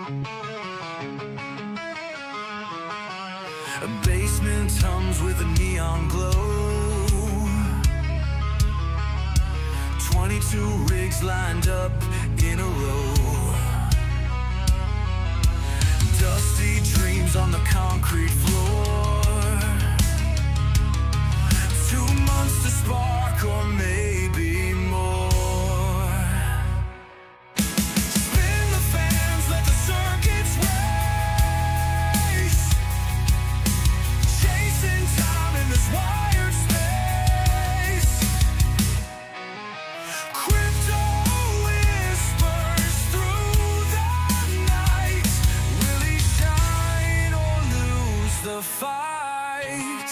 A basement hums with a neon glow. 22 rigs lined up in a row. Dusty dreams on the concrete floor. 2 months to spark, or maybe more. Spin the fans, let the circuits race. Chasing time in this wired space. Crypto whispers through the night. Will he shine or lose the fight?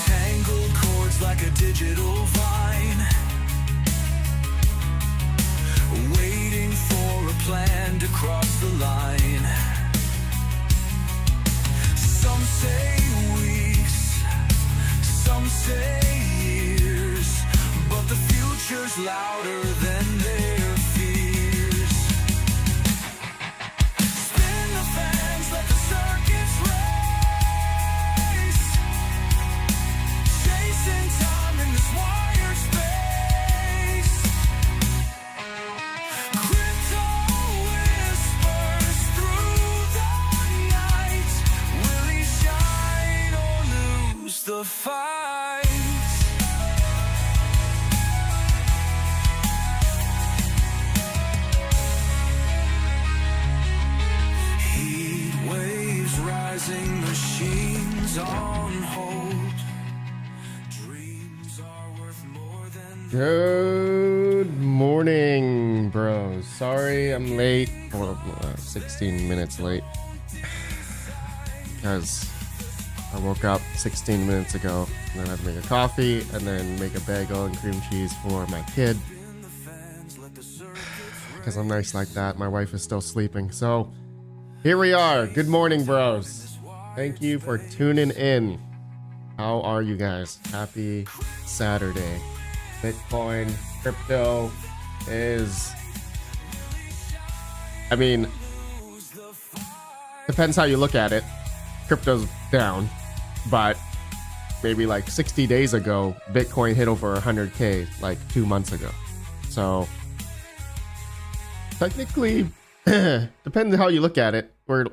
Tangled cords like a digital vine, waiting for a plan to cross the line. Some say weeks, some say years, but the future's louder than their fears. Spin the fans, let the circuits race. Chasing time in this wired space. Crypto whispers through the night. Will he shine or lose the fight? Heat waves rising, machines on hold. Dreams are worth more than Good morning, bros. Sorry I'm late. Well, 16 minutes late. Because I woke up 16 minutes ago. And then I had to make a coffee and then make a bagel and cream cheese for my kid. Because I'm nice like that. My wife is still sleeping. So here we are. Good morning, bros. Thank you for tuning in. How are you guys? Happy Saturday. Bitcoin, crypto is, I mean, depends how you look at it. Crypto's down, but maybe like 60 days ago, Bitcoin hit over 100K like 2 months ago. So technically, depends on how you look at it. We're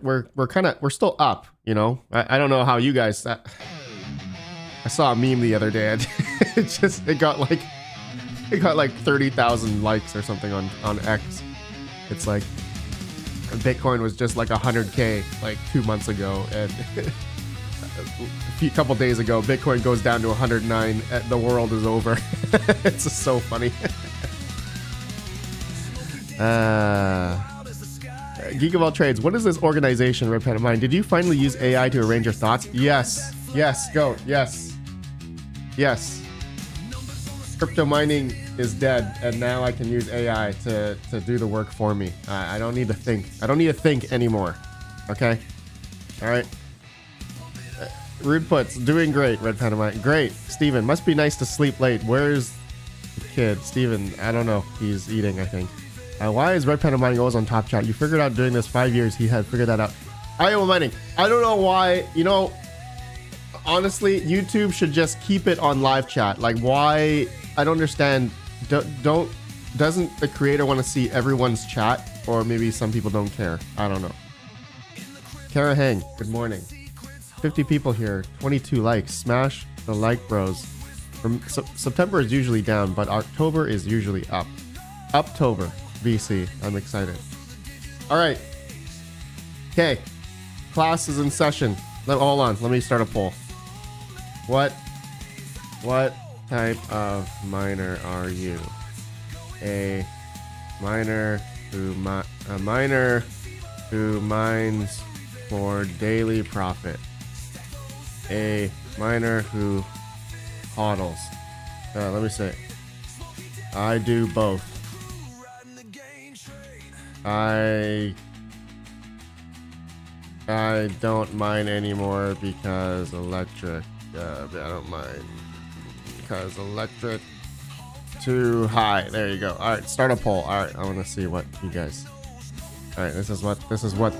still up, you know. I don't know how you guys. I saw a meme the other day. It got like 30,000 likes or something on X. It's like Bitcoin was just like 100K like 2 months ago, and a couple days ago Bitcoin goes down to 109. The world is over. It's just so funny. Geek of all trades, what is this organization, Red Pen of Mine? Did you finally use AI to arrange your thoughts? Yes, goat, yes. Crypto mining is dead, and now I can use AI to do the work for me. I don't need to think. I don't need to think anymore. Okay? Alright. Rude puts, doing great, Red Pen of Mine. Great. Steven, must be nice to sleep late. Where's the kid? Steven, I don't know. He's eating, I think. Why is Red Pen of Mining always on top chat? You figured out doing this 5 years. He had figured that out. IO mining. I don't know why. You know, honestly, YouTube should just keep it on live chat. Like, why? I don't understand. Doesn't the creator want to see everyone's chat? Or maybe some people don't care. I don't know. Kara Hang, good morning. 50 people here, 22 likes. Smash the like, bros. September is usually down, but October is usually up. Uptober, BC. I'm excited. All right. Okay. Class is in session. Hold on. Let me start a poll. What type of miner are you? A miner who mines for daily profit. A miner who hodls. Let me say. I do both. I don't mine anymore because electric. I don't mind because electric too high. There you go. All right, start a poll. All right, I want to see what you guys All right, this is what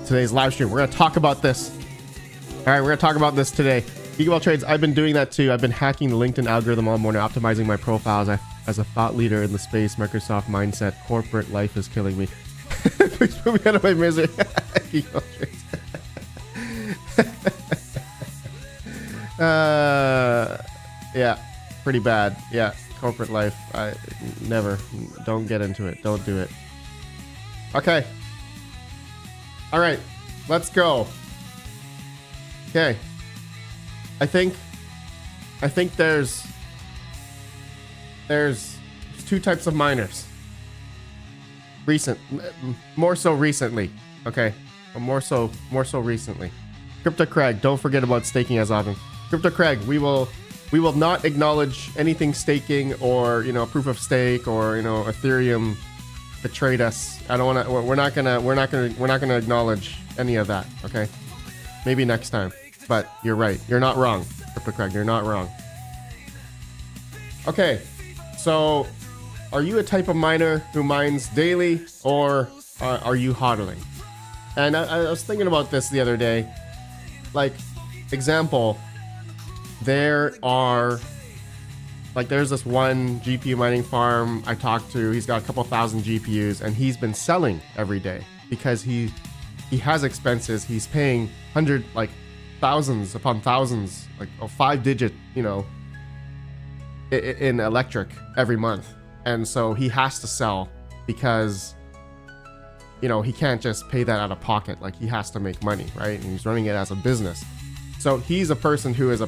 today's live stream. We're gonna talk about this. All right, we're gonna talk about this today. Gigabyte Trades, I've been doing that too. I've been hacking the LinkedIn algorithm all morning, optimizing my profiles. As a thought leader in the space, Microsoft mindset, corporate life is killing me. Please put me out of my misery. Gigabyte Trades. Yeah, pretty bad. Yeah, corporate life. I never. Don't get into it. Don't do it. Okay. All right, let's go. Okay. I think there's two types of miners. More so recently. Okay. More so recently. Crypto Craig, don't forget about staking as often. Crypto Craig, we will not acknowledge anything staking or, you know, proof of stake or, you know, Ethereum betrayed us. I don't want to. We're not gonna acknowledge any of that. Okay, maybe next time. But you're right. You're not wrong, Crypto Craig. You're not wrong. Okay, so are you a type of miner who mines daily, or are you hodling? And I was thinking about this the other day. Like, example, there's this one GPU mining farm I talked to. He's got a couple thousand GPUs, and he's been selling every day because he has expenses. He's paying thousands upon thousands, like a 5-digit, you know, in electric every month. And so he has to sell because, you know, he can't just pay that out of pocket. Like, he has to make money, right? And he's running it as a business. So he's a person who is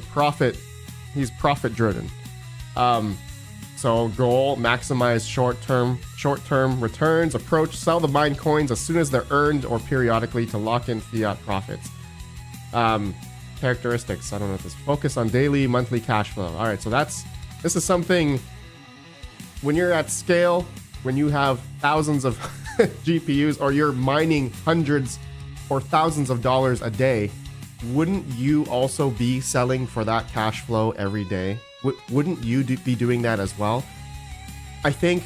he's profit driven. So goal, maximize short-term returns, approach, sell the mine coins as soon as they're earned or periodically to lock in fiat profits. Characteristics, I don't know if this, focus on daily, monthly cash flow. All right, so this is something when you're at scale, when you have thousands of GPUs or you're mining hundreds or thousands of dollars a day, wouldn't you also be selling for that cash flow every day? Wouldn't you be doing that as well? I think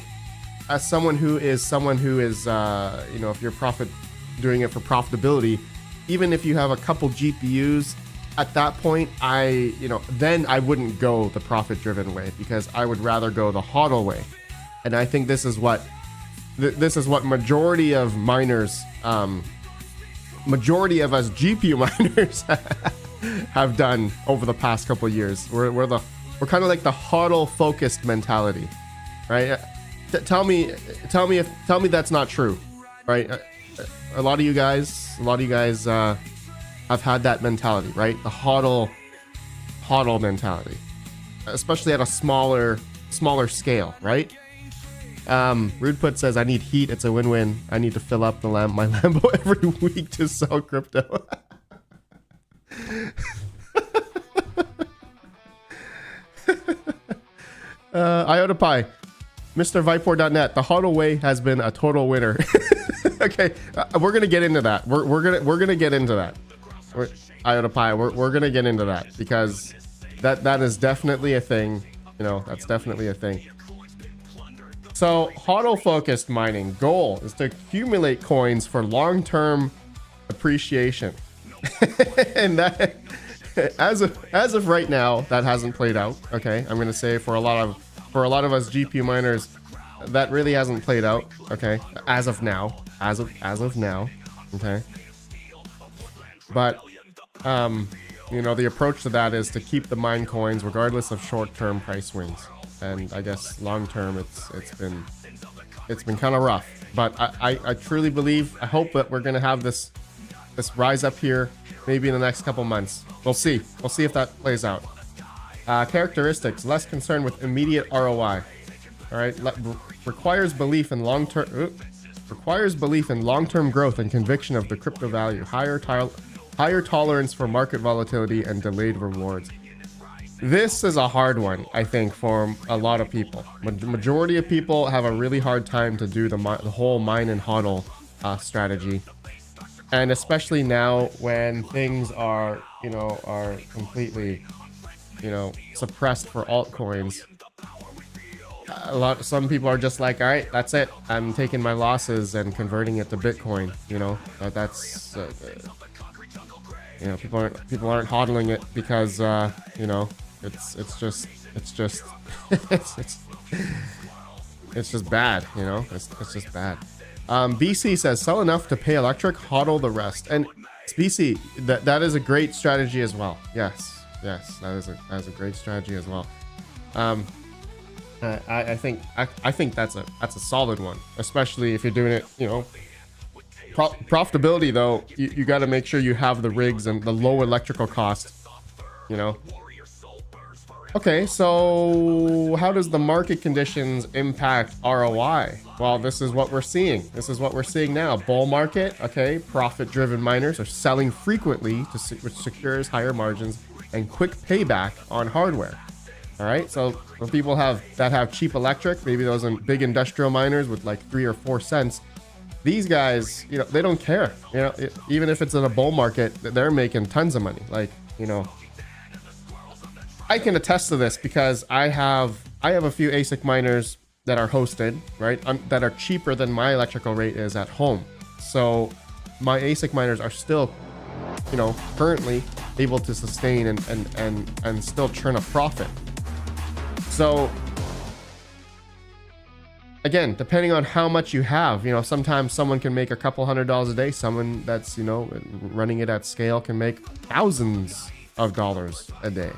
as someone who is, you know, if you're doing it for profitability, even if you have a couple GPUs, at that point, then I wouldn't go the profit driven way, because I would rather go the HODL way. And I think this is what majority of miners, majority of us GPU miners have done over the past couple of years. We're kind of like the HODL-focused mentality, right? Tell me that's not true, right? A lot of you guys have had that mentality, right? The HODL mentality, especially at a smaller scale, right? Rudeput says, I need heat. It's a win-win. I need to fill up my Lambo every week to sell crypto. Iota Pi, Mr. Vipor.net, the HODL way has been a total winner. Okay, we're gonna get into that. We're gonna get into that. Iota Pi, we're gonna get into that, because that is definitely a thing. You know, that's definitely a thing. So HODL-focused mining goal is to accumulate coins for long-term appreciation. And that, as of right now, that hasn't played out. Okay, I'm gonna say for a lot of us GPU miners, that really hasn't played out. Okay, as of now. Okay, but you know, the approach to that is to keep the mine coins regardless of short-term price swings. And I guess long-term, it's been kind of rough. But I truly believe, I hope that we're gonna have this rise up here maybe in the next couple months. We'll see if that plays out. Characteristics, less concerned with immediate ROI. All right, requires belief in long-term growth and conviction of the crypto value, higher tolerance for market volatility and delayed rewards. This is a hard one, I think, for a lot of people. Majority of people have a really hard time to do the whole mine and HODL strategy. And especially now when things are completely, suppressed for altcoins. some people are just like, all right, that's it. I'm taking my losses and converting it to Bitcoin. You know, that's you know, people aren't hodling it because you know, it's just it's just bad. You know, it's just bad. BC says sell enough to pay electric, hodl the rest. And BC, that is a great strategy as well. Yes, that is a great strategy as well. I think that's a solid one, especially if you're doing it, you know. Profitability though, you got to make sure you have the rigs and the low electrical cost, you know. Okay, so how does the market conditions impact ROI? Well, this is what we're seeing. This is what we're seeing now. Bull market, okay, profit-driven miners are selling frequently, which secures higher margins and quick payback on hardware. All right, so when people that have cheap electric, maybe those big industrial miners with like 3 or 4 cents, these guys, you know, they don't care. You know, even if it's in a bull market, they're making tons of money. Like, you know, I can attest to this because I have a few ASIC miners that are hosted, right, that are cheaper than my electrical rate is at home. So my ASIC miners are still, you know, currently able to sustain and still churn a profit. So again, depending on how much you have, you know, sometimes someone can make a couple $100s a day. Someone that's, you know, running it at scale can make thousands of dollars a day.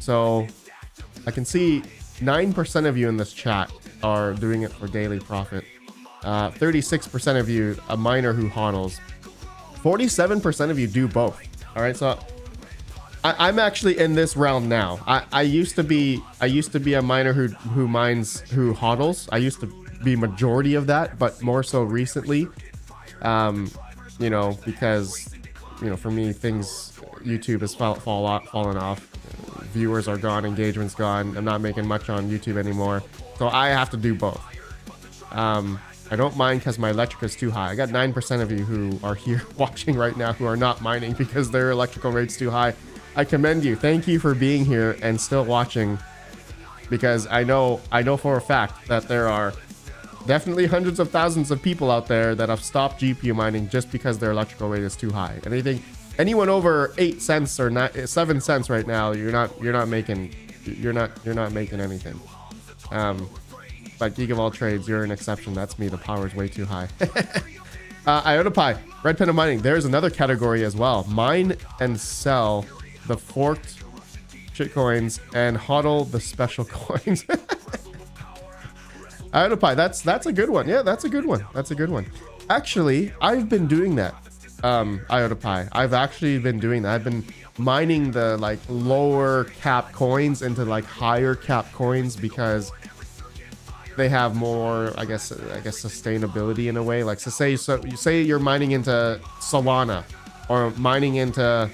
So I can see 9% of you in this chat are doing it for daily profit. 36% of you, a miner who hodls. 47% of you do both. All right, so I'm actually in this realm now. I used to be a miner who hodls. I used to be majority of that, but more so recently, you know, because, you know, for me, YouTube has fallen off. Viewers are gone, engagement's gone. I'm not making much on YouTube anymore, so I have to do both. I don't mind because my electric is too high. I got 9% of you who are here watching right now who are not mining because their electrical rate's too high. I commend you. Thank you for being here and still watching, because I know for a fact that there are definitely hundreds of thousands of people out there that have stopped GPU mining just because their electrical rate is too high. Anyone over 8 cents or 7 cents right now, you're not making anything. Like Geek of all trades, you're an exception. That's me. The power is way too high. IotaPie, Red Pen of Mining. There's another category as well. Mine and sell the forked shitcoins and hodl the special coins. IotaPie, that's a good one. Yeah, that's a good one. That's a good one. Actually, I've been doing that. IotaPie, I've actually been doing that. I've been mining the like lower cap coins into like higher cap coins because they have more, I guess sustainability in a way. Like, so you say you're mining into Solana or mining into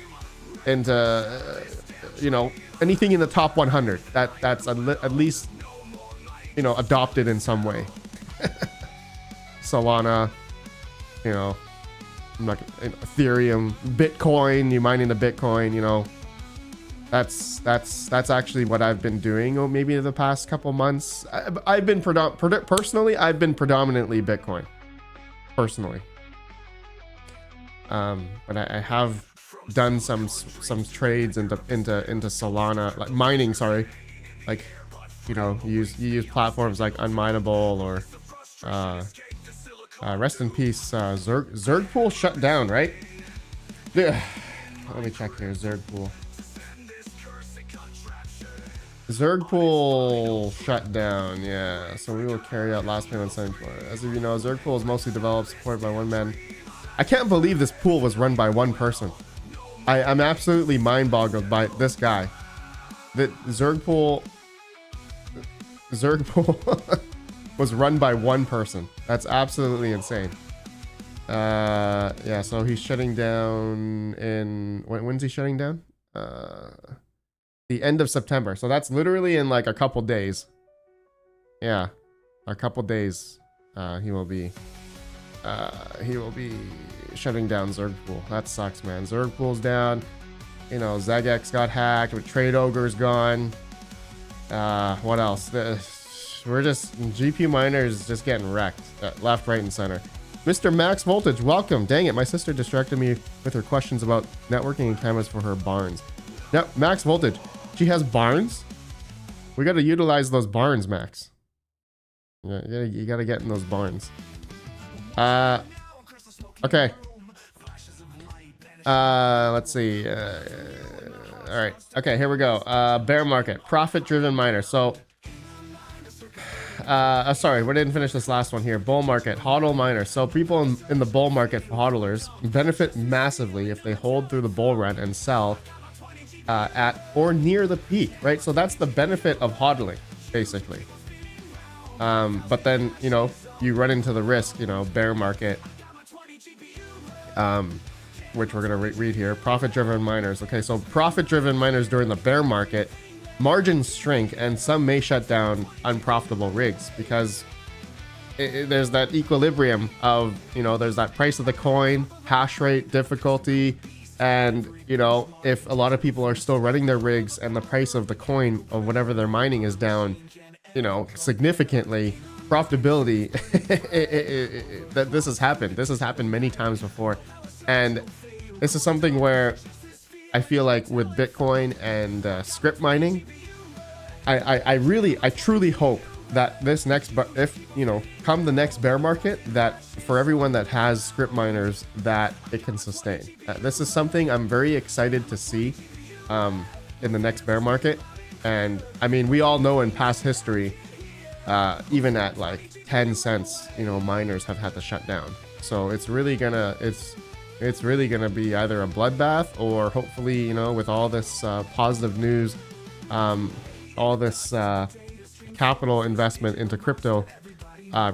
you know, anything in the top 100 that's at least, you know, adopted in some way. Solana, you know, Ethereum, Bitcoin, you mine into Bitcoin, you know. That's actually what I've been doing, or maybe the past couple months. I've been personally, I've been predominantly Bitcoin, personally. But I have done some trades into Solana, like mining. Sorry, like, you know, you use platforms like Unmineable or rest in peace, Zerg pool shut down, right? Yeah. Let me check here. Zerg pool shut down. Yeah, so we will carry out last payment signed for. As of you know, Zerg pool is mostly developed, supported by one man. I can't believe this pool was run by one person. I'm absolutely mind boggled by this guy. The Zerg pool was run by one person. That's absolutely insane. Yeah, so he's shutting down in when's he shutting down? The end of September. So that's literally in like a couple days. Yeah, a couple days. He will be shutting down Zerg pool. That sucks, man. Zerg pool's down. You know, Zagex got hacked. Trade Ogre's gone. What else? we're just GPU miners just getting wrecked left, right, and center. Mr. Max Voltage, welcome. Dang it, my sister distracted me with her questions about networking and cameras for her barns. Yep, Max Voltage, she has barns. We got to utilize those barns, Max. Yeah, you got to get in those barns. Okay. Let's see. All right. Okay, here we go. Bear market, profit-driven miner. So, sorry, we didn't finish this last one here. Bull market, HODL miner. So people in the bull market for HODLers benefit massively if they hold through the bull run and sell at or near the peak, right? So that's the benefit of HODLing, basically. But then, you know, you run into the risk, you know, bear market, which we're going to read here. Profit-driven miners. Okay, so profit-driven miners during the bear market, margins shrink and some may shut down unprofitable rigs because there's that equilibrium of, you know, there's that price of the coin, hash rate, difficulty, and, you know, if a lot of people are still running their rigs and the price of the coin of whatever they're mining is down, you know, significantly, profitability, that this has happened many times before. And this is something where I feel like with Bitcoin and script mining, I truly hope that this next, if you know, come the next bear market, that for everyone that has script miners, that it can sustain. This is something I'm very excited to see in the next bear market. And I mean, we all know in past history, even at like 10 cents, you know, miners have had to shut down. So it's really gonna, it's really gonna be either a bloodbath or hopefully, you know, with all this positive news, all this capital investment into crypto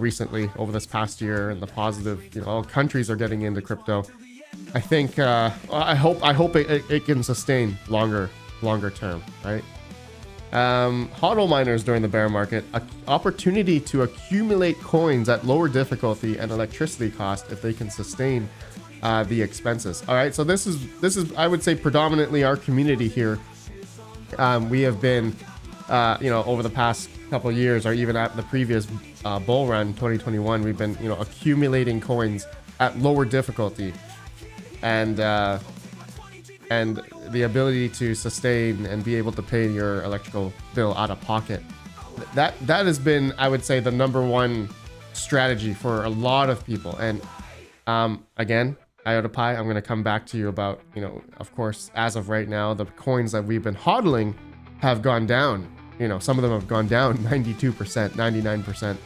recently over this past year, and the positive, you know, all countries are getting into crypto. I think I hope it can sustain longer term, right? HODL miners during the bear market, an opportunity to accumulate coins at lower difficulty and electricity cost if they can sustain the expenses. All right, so this is I would say predominantly our community here. We have been you know, over the past couple of years, or even at the previous bull run 2021, we've been, you know, accumulating coins at lower difficulty, and the ability to sustain and be able to pay your electrical bill out of pocket. That has been, I would say, the #1 strategy for a lot of people. And again, IOTA I'm going to come back to you about, you know, of course, as of right now, the coins that we've been hodling have gone down. You know, some of them have gone down 92%, 99%.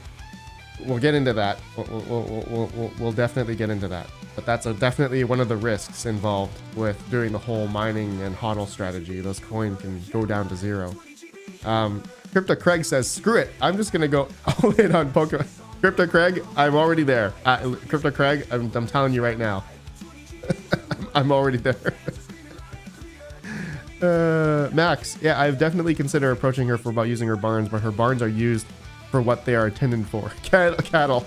We'll get into that. We'll definitely get into that. But that's definitely one of the risks involved with doing the whole mining and hodl strategy. Those coins can go down to zero. Crypto Craig says, screw it. I'm just going to go all in on Pokemon. Crypto Craig, I'm already there. Crypto Craig, I'm telling you right now. I'm already there. Max, yeah, I've definitely considered approaching her for about using her barns, but her barns are used for what they are intended for. Cattle.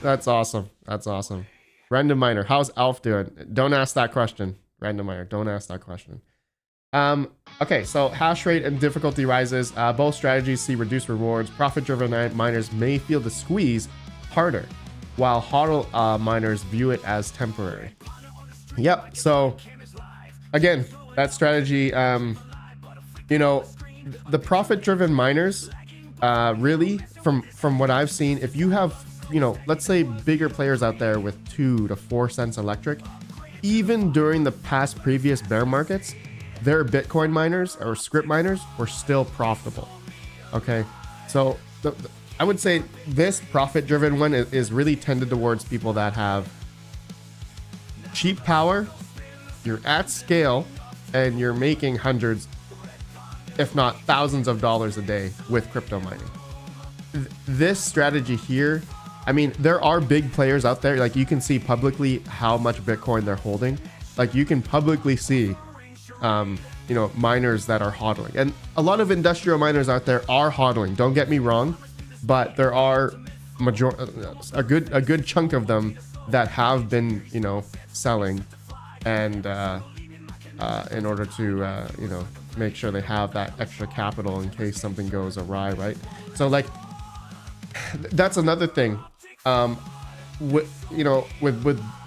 That's awesome. That's awesome. Random miner, how's Alf doing? Don't ask that question. Random miner, don't ask that question. Okay, so hash rate and difficulty rises. Both strategies see reduced rewards. Profit-driven miners may feel the squeeze harder, while HODL miners view it as temporary. Yep, so again, that strategy, you know, the profit-driven miners, really, from what I've seen, if you have, you know, let's say bigger players out there with 2 to 4 cents electric, even during the past previous bear markets, their Bitcoin miners or script miners were still profitable. Okay, so I would say this profit-driven one is really tended towards people that have cheap power, you're at scale, and you're making hundreds, if not thousands of dollars a day with crypto mining. This strategy here, I mean, there are big players out there. Like, you can see publicly how much Bitcoin they're holding. Like, you can publicly see, you know, miners that are hodling. And a lot of industrial miners out there are hodling. Don't get me wrong, but there are a good chunk of them that have been, you know, selling, and in order to you know, make sure they have that extra capital in case something goes awry, right? So like, that's another thing. With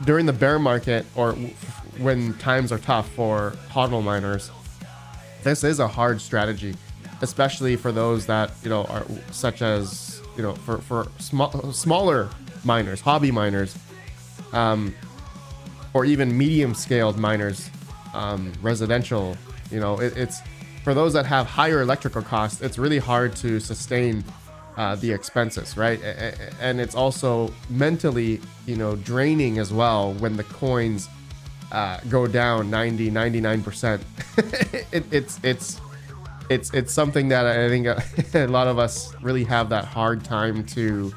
during the bear market or when times are tough for HODL miners, this is a hard strategy, especially for those that, you know, are such as, you know, for smaller miners, hobby miners, or even medium scaled miners, residential, you know, it's for those that have higher electrical costs, it's really hard to sustain the expenses, right? And it's also mentally, you know, draining as well when the coins go down 99%. It's something that I think a lot of us really have that hard time to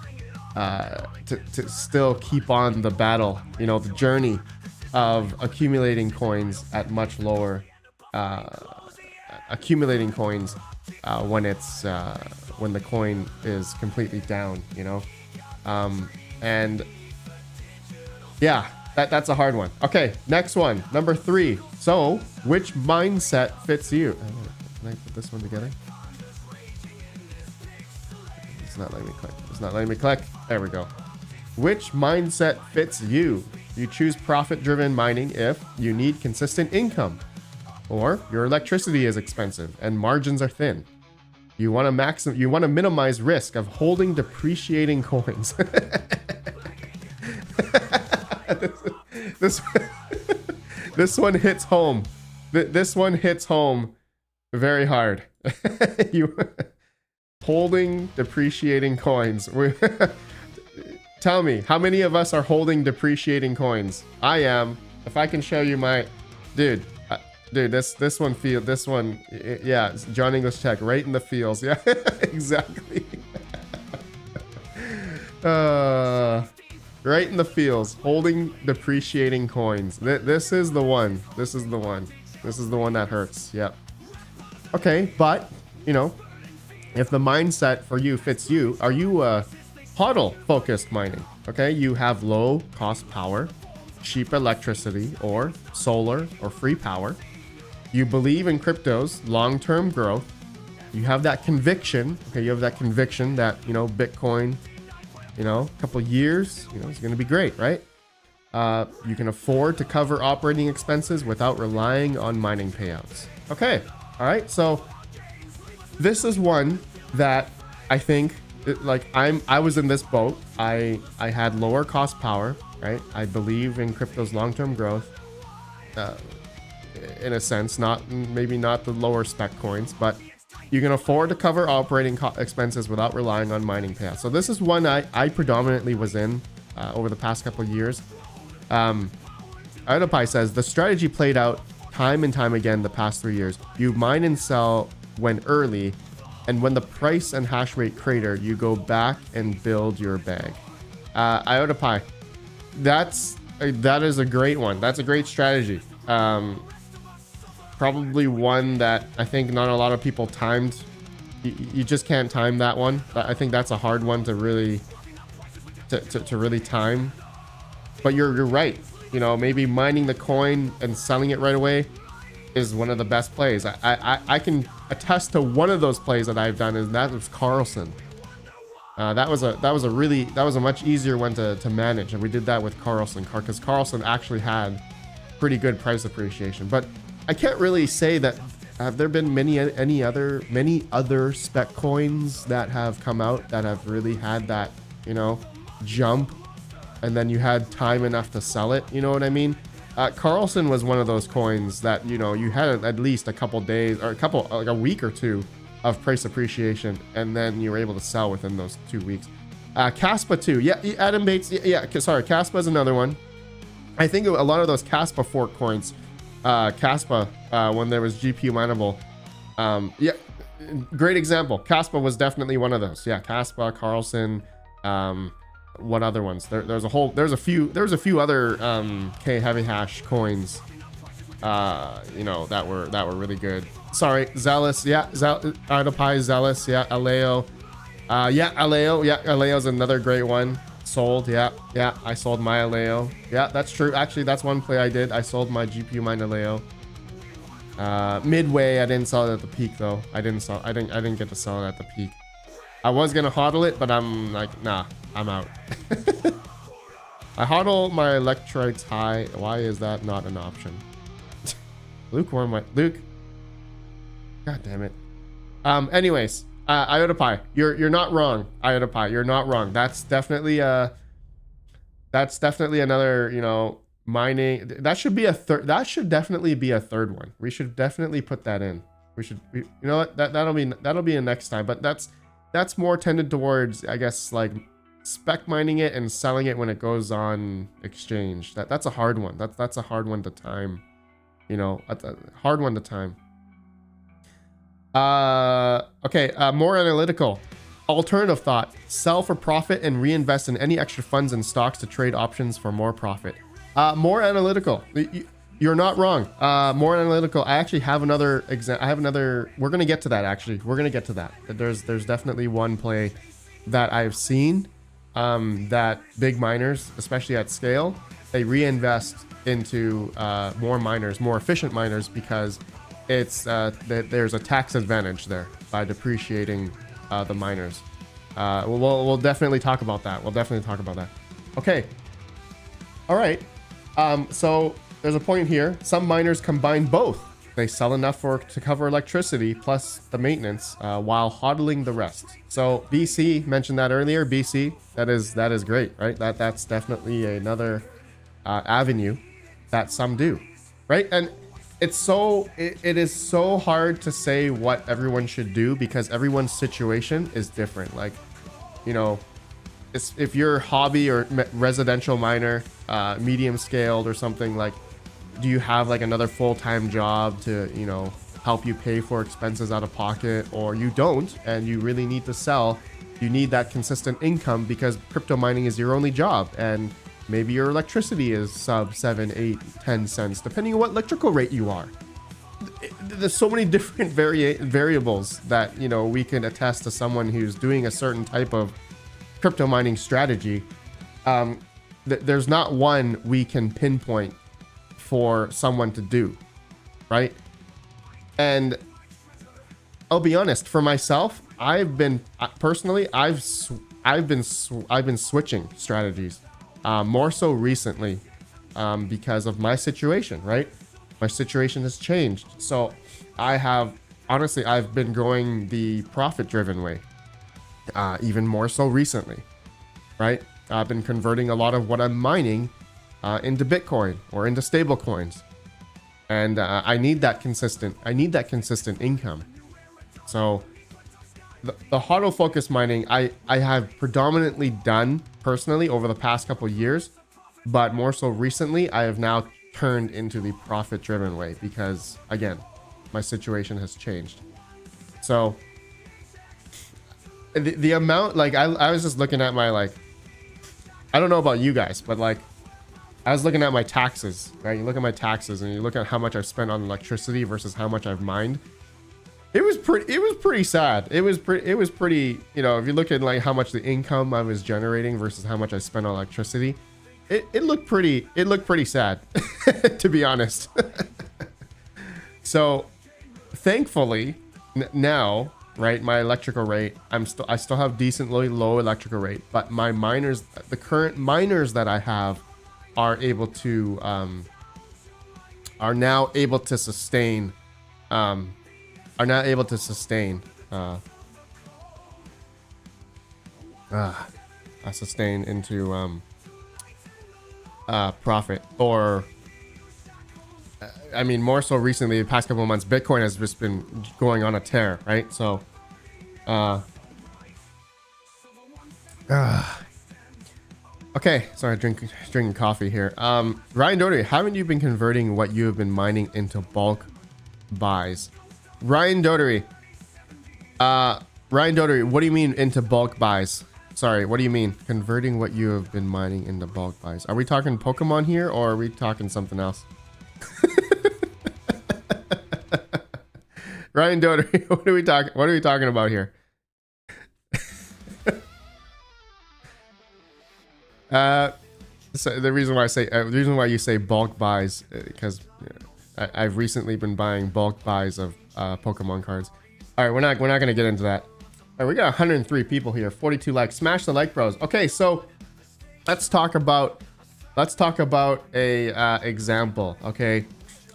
still keep on the battle, you know, the journey of accumulating coins at much lower accumulating coins when it's when the coin is completely down, you know. And yeah, that's a hard one. Okay, next one, number 3. So which mindset fits you? Can I put this one together? It's not letting me click. It's not letting me click. There we go. Which mindset fits you? You choose profit-driven mining if you need consistent income, or your electricity is expensive and margins are thin. You want to minimize risk of holding depreciating coins. This one hits home. This one hits home very hard. You holding depreciating coins. Tell me, how many of us are holding depreciating coins? I am. If I can show you my, dude, this one yeah, John English Tech, right in the feels. Yeah, exactly. Right in the feels, holding depreciating coins. This is the one. This is the one. This is the one that hurts. Yep. Okay, but you know, if the mindset for you fits you, are you HODL-focused mining? Okay, you have low cost power, cheap electricity, or solar or free power. You believe in crypto's long-term growth. You have that conviction. Okay, you have that conviction that, you know, Bitcoin, you know, a couple years, you know, it's going to be great, right? You can afford to cover operating expenses without relying on mining payouts. Okay, all right. So this is one that I think, I was in this boat. I had lower cost power, right? I believe in crypto's long-term growth. In a sense, maybe not the lower spec coins, but you can afford to cover operating expenses without relying on mining payouts. So this is one I predominantly was in over the past couple of years. Autopie says the strategy played out time and time again the past 3 years. You mine and sell when early, and when the price and hash rate crater, you go back and build your bag. Autopie, that is a great one. That's a great strategy. Probably one that I think not a lot of people timed. You just can't time that one. I think that's a hard one to really really time. But you're right. You know, maybe mining the coin and selling it right away is one of the best plays. I can attest to one of those plays that I've done, and that was Carlson. That was a much easier one to manage, and we did that with Carlson because Carlson actually had pretty good price appreciation. But I can't really say that. Have there been many other spec coins that have come out that have really had that, you know, jump, and then you had time enough to sell it? You know what I mean? Carlson was one of those coins that, you know, you had at least a couple days or a week or two of price appreciation, and then you were able to sell within those 2 weeks. Caspa too. Yeah, Adam Bates. Yeah, sorry. Caspa is another one. I think a lot of those Caspa fork coins, Caspa, when there was GPU mineable. Yeah, great example. Caspa was definitely one of those. Yeah, Caspa, Carlson. What other ones? There's a few other K heavy hash coins, you know, that were really good. Sorry, Zealous. Yeah, Autopie, Zealous. Yeah, Aleo. Yeah, Aleo. Yeah, Aleo's another great one. Sold. Yeah, I sold my Aleo. Yeah, that's true. Actually, that's one play I did. I sold my GPU mine Aleo. Midway, I didn't sell it at the peak though. I didn't get to sell it at the peak. I was gonna hodl it, but I'm like, nah, I'm out. I hodl my electrolytes high. Why is that not an option? Lukewarm, Luke. God damn it. Anyways, Iota Pi, you're not wrong. Iota Pi, you're not wrong. That's definitely another, you know, mining. That should be a third. That should definitely be a third one. We should definitely put that in. You know what? That'll be a next time. But that's more tended towards, I guess, like spec mining it and selling it when it goes on exchange. That's a hard one. That's a hard one to time. You know, a hard one to time. Okay, more analytical. Alternative thought: sell for profit and reinvest in any extra funds and stocks to trade options for more profit. More analytical. You're not wrong. More analytical. I actually have another we're gonna get to that. Actually, we're gonna get to that. There's definitely one play that I've seen that big miners, especially at scale, they reinvest into more miners, more efficient miners, because it's there's a tax advantage there by depreciating the miners. We'll definitely talk about that. Okay. All right. So there's a point here. Some miners combine both. They sell enough to cover electricity plus the maintenance while hodling the rest. So BC mentioned that earlier. BC, that is great, right? That's definitely another avenue that some do, right? And it is so hard to say what everyone should do because everyone's situation is different. Like, you know, if you're hobby or residential miner, medium scaled or something, like, do you have like another full-time job to, you know, help you pay for expenses out of pocket, or you don't and you really need to sell? You need that consistent income because crypto mining is your only job, and maybe your electricity is sub 7, 8, 10 cents, depending on what electrical rate you are. There's so many different variables that, you know, we can attest to someone who's doing a certain type of crypto mining strategy. There's not one we can pinpoint for someone to do, right? And I'll be honest, for myself, I've been switching strategies, more so recently, because of my situation, right? My situation has changed. So I've been going the profit driven way, even more so recently, right? I've been converting a lot of what I'm mining into Bitcoin or into stable coins. And I need that consistent income. So the HODL-focused mining, I have predominantly done personally over the past couple of years, but more so recently, I have now turned into the profit-driven way because, again, my situation has changed. So the amount, like, I was just looking at my, like, I don't know about you guys, but like, I was looking at my taxes, right? You look at my taxes and you look at how much I've spent on electricity versus how much I've mined. It was pretty sad. It was pretty, you know, if you look at like how much the income I was generating versus how much I spent on electricity, it looked pretty sad, to be honest. So thankfully now, right, my electrical rate, I still have decently low electrical rate, but my miners, the current miners that I have, are now able to sustain sustain into profit. Or I mean, more so recently, the past couple of months, Bitcoin has just been going on a tear, right? So okay, sorry, drinking coffee here. Ryan Doherty, haven't you been converting what you have been mining into bulk buys? Ryan Doherty, what do you mean into bulk buys? Sorry, what do you mean converting what you have been mining into bulk buys? Are we talking Pokemon here, or are we talking something else? Ryan Doherty, what are we talking about here? So the reason why you say bulk buys, because I've recently been buying bulk buys of Pokemon cards. All right, we're not gonna get into that. All right, we got 103 people here, 42 likes. Smash the like, bros. Okay, so let's talk about a example. Okay,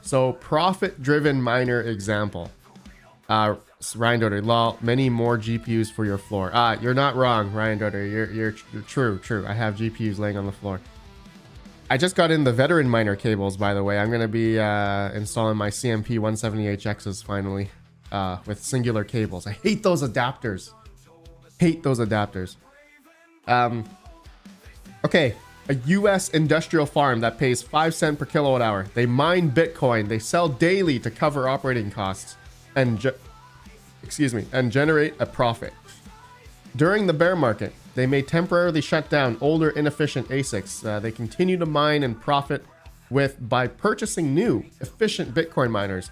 so profit-driven miner example. Ryan Doder, lol, many more GPUs for your floor. You're not wrong, Ryan Doder. You're true. I have GPUs laying on the floor. I just got in the veteran miner cables, by the way. I'm gonna be installing my CMP 170HXs finally with singular cables. I hate those adapters. Okay, a U.S. industrial farm that pays 5 cents per kilowatt hour. They mine Bitcoin. They sell daily to cover operating costs and generate a profit. During the bear market, they may temporarily shut down older, inefficient ASICs. They continue to mine and profit by purchasing new, efficient Bitcoin miners.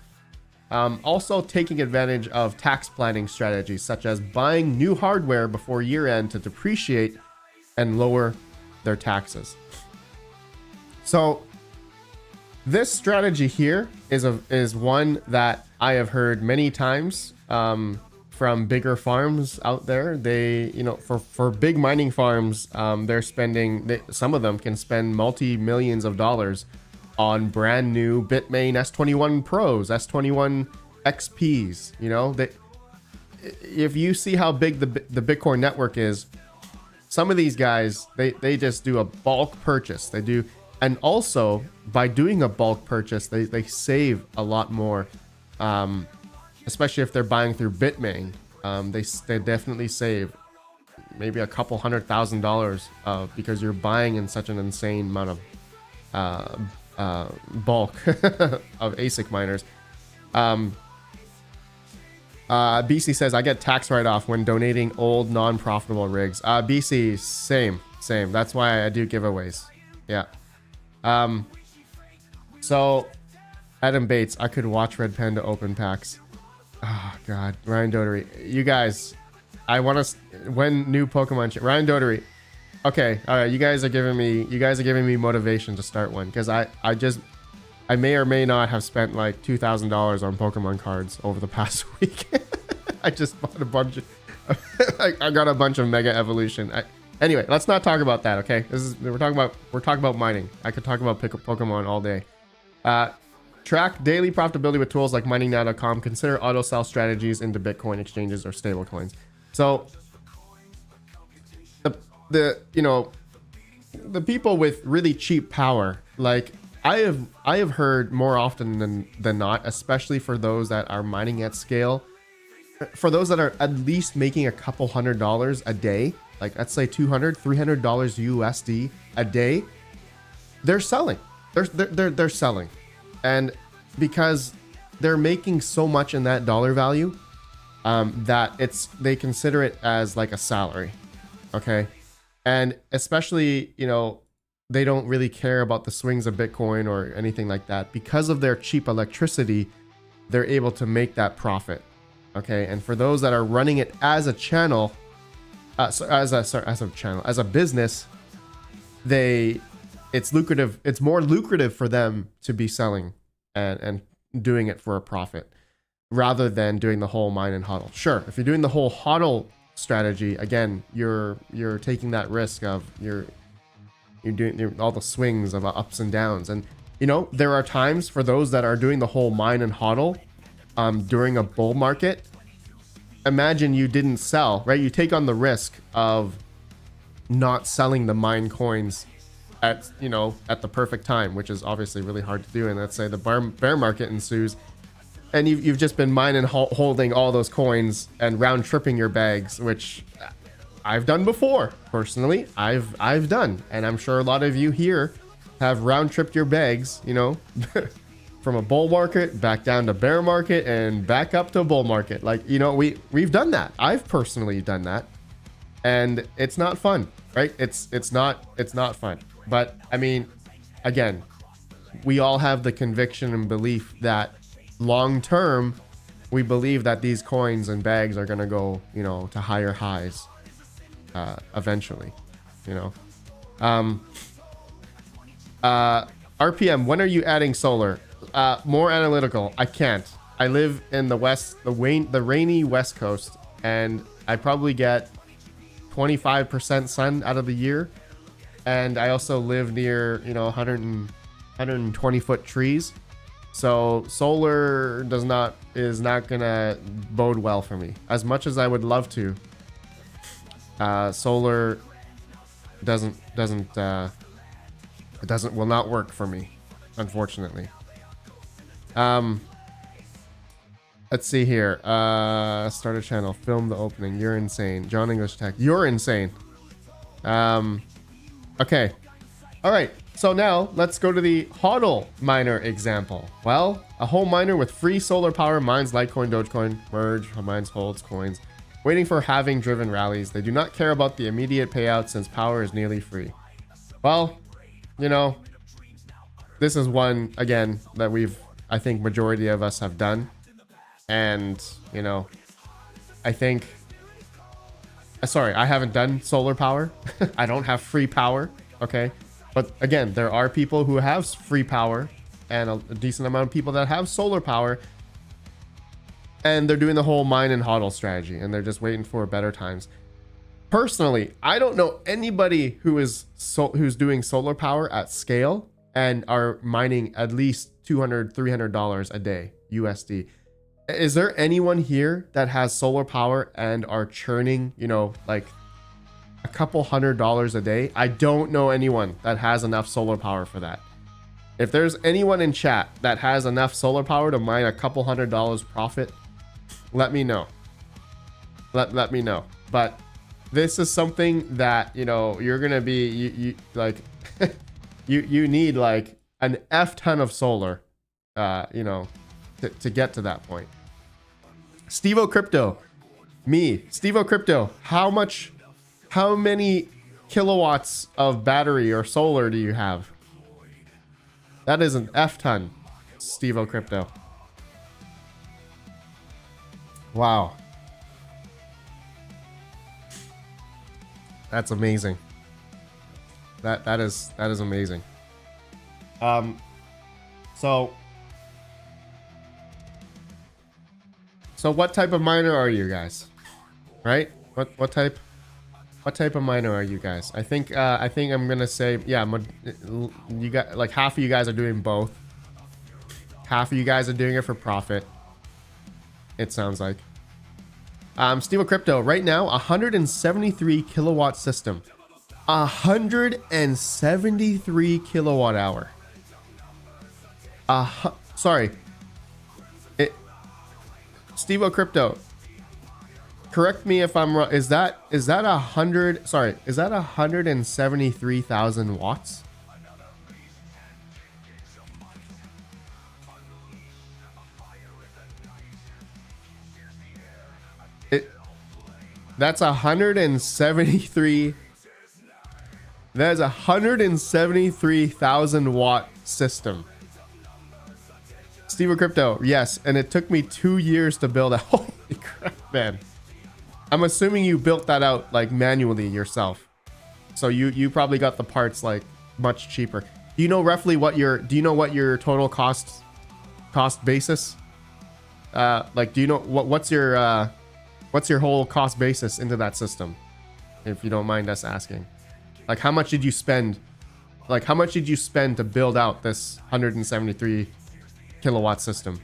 Also taking advantage of tax planning strategies, such as buying new hardware before year end to depreciate and lower their taxes. So this strategy here is one that I have heard many times from bigger farms out there. They, for big mining farms, they're spending, some of them can spend multi-millions of dollars on brand new Bitmain S21 Pros, S21 XPs. If you see how big the Bitcoin network is, some of these guys, they just do a bulk purchase. They do, and also by doing a bulk purchase, they save a lot more, especially if they're buying through Bitmain. They definitely save maybe a couple $100,000 because you're buying in such an insane amount of bulk of ASIC miners. BC says, I get tax write-off when donating old non-profitable rigs. BC, same. That's why I do giveaways. Yeah. So Adam Bates, I could watch Red Panda open packs. Oh god, Ryan Dodery, you guys, I want to, when new Pokemon Ryan Dodery. Okay, all right, you guys are giving me motivation to start one, because I may or may not have spent like $2,000 on Pokemon cards over the past week. I just bought a bunch of I got a bunch of Mega Evolution. Anyway, let's not talk about that, okay? We're talking about mining. I could talk about Pokemon all day. Track daily profitability with tools like miningnow.com. Consider auto sell strategies into Bitcoin exchanges or stablecoins. So the people with really cheap power, like I have heard more often than not, especially for those that are mining at scale, for those that are at least making a couple $100 a day, like let's say $200, $300 USD a day, they're selling. They're selling. And because they're making so much in that dollar value, that they consider it as like a salary. Okay. And especially, they don't really care about the swings of Bitcoin or anything like that. Because of their cheap electricity, they're able to make that profit. Okay. And for those that are running it as a channel, as a business, it's lucrative. It's more lucrative for them to be selling and doing it for a profit rather than doing the whole mine and HODL. Sure, if you're doing the whole HODL strategy, again, you're taking that risk of you're doing all the swings of ups and downs. And there are times for those that are doing the whole mine and HODL during a bull market. Imagine you didn't sell, right? You take on the risk of not selling the mine coins at the perfect time, which is obviously really hard to do. And let's say the bear market ensues and you've just been mining, holding all those coins and round tripping your bags, which I've done before. Personally, I've done, and I'm sure a lot of you here have round tripped your bags, from a bull market back down to bear market and back up to a bull market. Like, we've done that. I've personally done that, and it's not fun, right? It's not fun. But I mean, again, we all have the conviction and belief that long term, we believe that these coins and bags are going to go, to higher highs eventually, RPM, when are you adding solar? more analytical. I can't. I live in the the rainy West Coast, and I probably get 25% sun out of the year. And I also live near, 120 foot trees. So solar is not gonna bode well for me. As much as I would love to, solar will not work for me, unfortunately. Let's see here. Start a channel, film the opening. You're insane. John English Tech. You're insane. Okay. All right. So now let's go to the HODL miner example. Well, a whole miner with free solar power mines Litecoin, Dogecoin, Merge, mines, holds, coins, waiting for halving driven rallies. They do not care about the immediate payout since power is nearly free. Well, this is one, again, that I think majority of us have done. And, I think, sorry, I haven't done solar power. I don't have free power. Okay. But again, there are people who have free power and a decent amount of people that have solar power. And they're doing the whole mine and HODL strategy, and they're just waiting for better times. Personally, I don't know anybody who's doing solar power at scale and are mining at least $200, $300 a day USD. Is there anyone here that has solar power and are churning, like a couple $100 a day? I don't know anyone that has enough solar power for that. If there's anyone in chat that has enough solar power to mine a couple $100 profit, let me know. Let me know. But this is something that, you're going to be, you like, you need like an F ton of solar, to get to that point. Stevo Crypto, Stevo Crypto, how many kilowatts of battery or solar do you have? That is an F ton, Stevo Crypto. Wow. That's amazing. That is amazing. So what type of miner are you guys? Right? What type of miner are you guys? I think I'm gonna say, yeah, you got like half of you guys are doing both. Half of you guys are doing it for profit. It sounds like. Steve Crypto, right now, 173 kilowatt system. 173 kilowatt hour. Sorry. Stevo Crypto, correct me if I'm wrong. Is that 173,000 watts? That's 173. That is 173,000 watt system. Steve Crypto, yes, and it took me 2 years to build a holy crap, man. I'm assuming you built that out like manually yourself. So you probably got the parts like much cheaper. Do you know roughly what your total cost basis? Like, do you know what's your whole cost basis into that system? If you don't mind us asking. Like, how much did you spend? Like, how much did you spend to build out this 173 kilowatt system?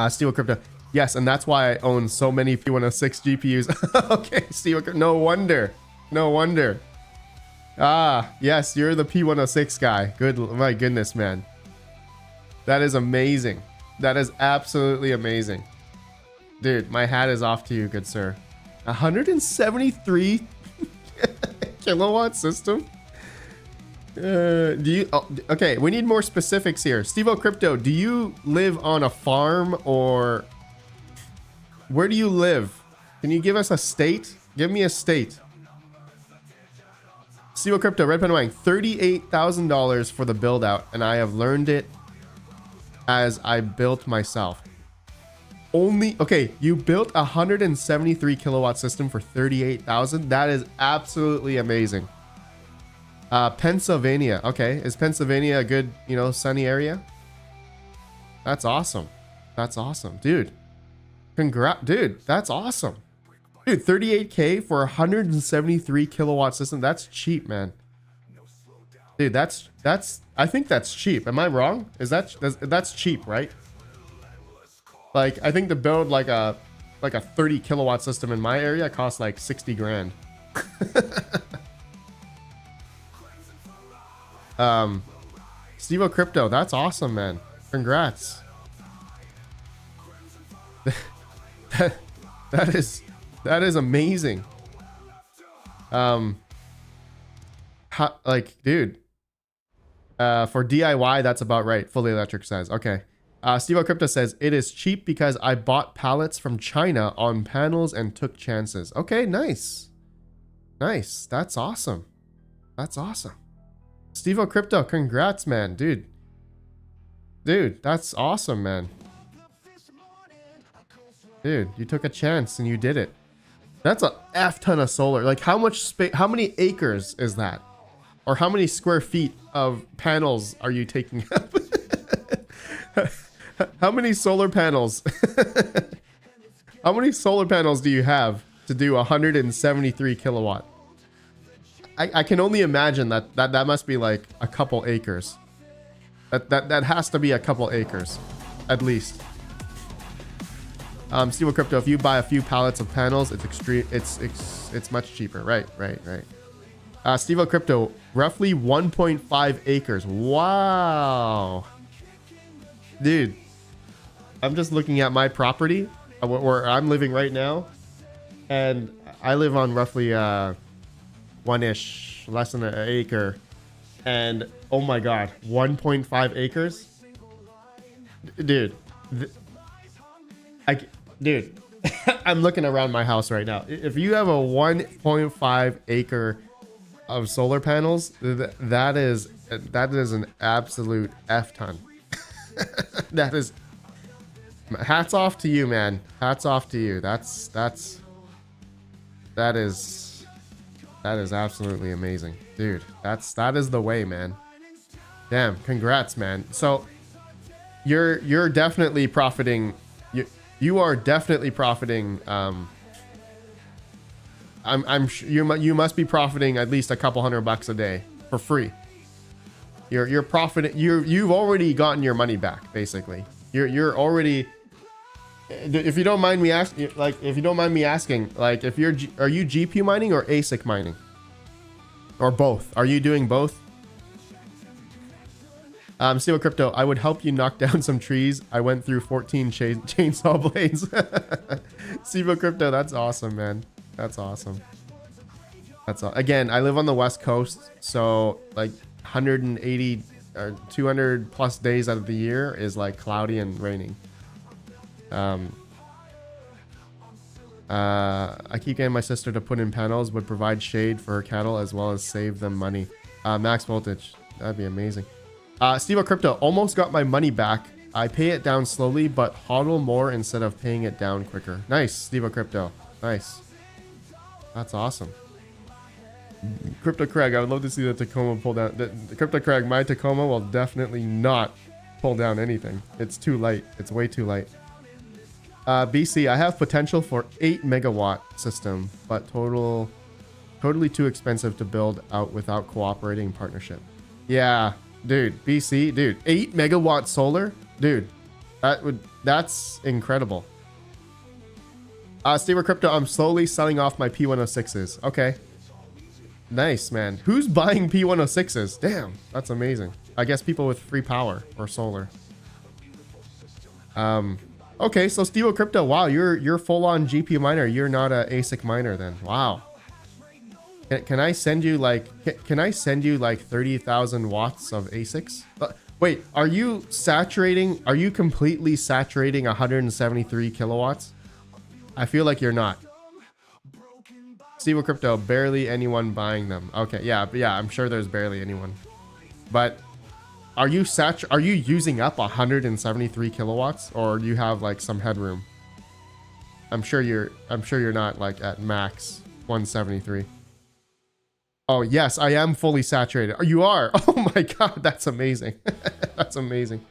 Steel Crypto, yes, and that's why I own so many P106 GPUs. Okay, Steel, no wonder. Yes, you're the P106 guy. Good, my goodness, man. That is amazing. That is absolutely amazing. Dude, my hat is off to you, good sir. 173 kilowatt system? Okay, we need more specifics here. Stevo Crypto, do you live on a farm, or where do you live? Can you give us a state? Give me a state. Stevo Crypto, Red Pen Wang, $38,000 for the build out, and I have learned it as I built myself. Okay, you built a 173 kilowatt system for 38,000. That is absolutely amazing. Pennsylvania. Okay, is Pennsylvania a good, sunny area? That's awesome. That's awesome, dude. Congrats, dude. That's awesome, dude. 38K for a 173 kilowatt system. That's cheap, man. Dude, that's. I think that's cheap. Am I wrong? That's cheap, right? Like, I think to build like a 30 kilowatt system in my area costs like 60 grand. Stevo Crypto, that's awesome, man. Congrats. that is amazing. Like, dude, for DIY, that's about right. Fully Electric says, okay. Stevo Crypto says, it is cheap because I bought pallets from China on panels and took chances. Okay, nice. Nice. That's awesome. That's awesome. Stevo Crypto, congrats, man. Dude, that's awesome, man. Dude, you took a chance and you did it. That's a F ton of solar. Like, how much space, how many acres is that? Or how many square feet of panels are you taking up? How many solar panels? How many solar panels do you have to do 173 kilowatt? I can only imagine that must be like a couple acres. That has to be a couple acres, at least. Steel Crypto, if you buy a few pallets of panels, it's much cheaper. Right. Stevo Crypto, roughly 1.5 acres. Wow. Dude, I'm just looking at my property where I'm living right now, and I live on roughly one-ish, less than an acre, and oh my god, 1.5 acres. Dude, dude, I'm looking around my house right now. If you have a 1.5 acre of solar panels, that is an absolute F ton. That is, hats off to you, man. Hats off to you. That is absolutely amazing, dude. That is the way, man. Damn, congrats, man. So you're definitely profiting. You are definitely profiting. I'm sure you must be profiting at least a couple $100 a day for free. You're profiting. You've already gotten your money back, basically. You're already. If you don't mind me asking, like, are you GPU mining or ASIC mining, or both? Are you doing both? Steel Crypto, I would help you knock down some trees. I went through 14 chainsaw blades. Steel Crypto, that's awesome, man. That's awesome. Again, I live on the West Coast, so like 180 or 200 plus days out of the year is like cloudy and raining. I keep getting my sister to put in panels, would provide shade for her cattle as well as save them money. Max voltage, that'd be amazing. Steve Crypto, almost got my money back. I pay it down slowly, but hodl more instead of paying it down quicker. Nice, Steve Crypto, nice. That's awesome. Crypto Craig, I would love to see the Tacoma pull down. The Crypto Craig, my Tacoma will definitely not pull down anything. It's too light. It's way too light. BC, I have potential for 8 megawatt system, but totally too expensive to build out without cooperating partnership. Yeah, dude, BC, dude, 8 megawatt solar, dude, that's incredible. Steve Crypto, I'm slowly selling off my P106s. Okay. Nice, man. Who's buying P106s? Damn, that's amazing. I guess people with free power or solar. Okay, so Steve Crypto, wow, you're full on GPU miner. You're not a ASIC miner then. Wow. Can I send you like 30,000 watts of ASICs? Wait, are you completely saturating 173 kilowatts? I feel like you're not. Steve Crypto, barely anyone buying them. Okay, yeah, I'm sure there's barely anyone. But are you using up 173 kilowatts, or do you have like some headroom? I'm sure you're not like at max 173. Oh yes, I am fully saturated. Oh, you are. Oh my god, that's amazing. That's amazing.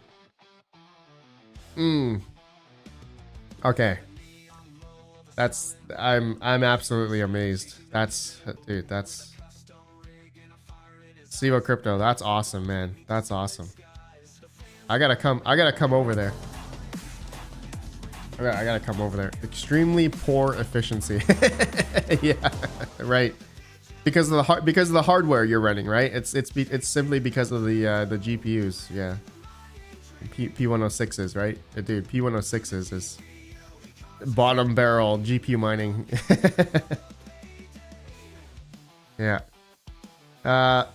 Okay. I'm absolutely amazed. Dude, that's Sivo Crypto. That's awesome, man. That's awesome. I gotta come over there. I gotta come over there. Extremely poor efficiency. Yeah, right. Because of the hardware you're running, right? It's simply because of the GPUs. Yeah. P106s, right? Dude, P106s is bottom barrel GPU mining. Yeah.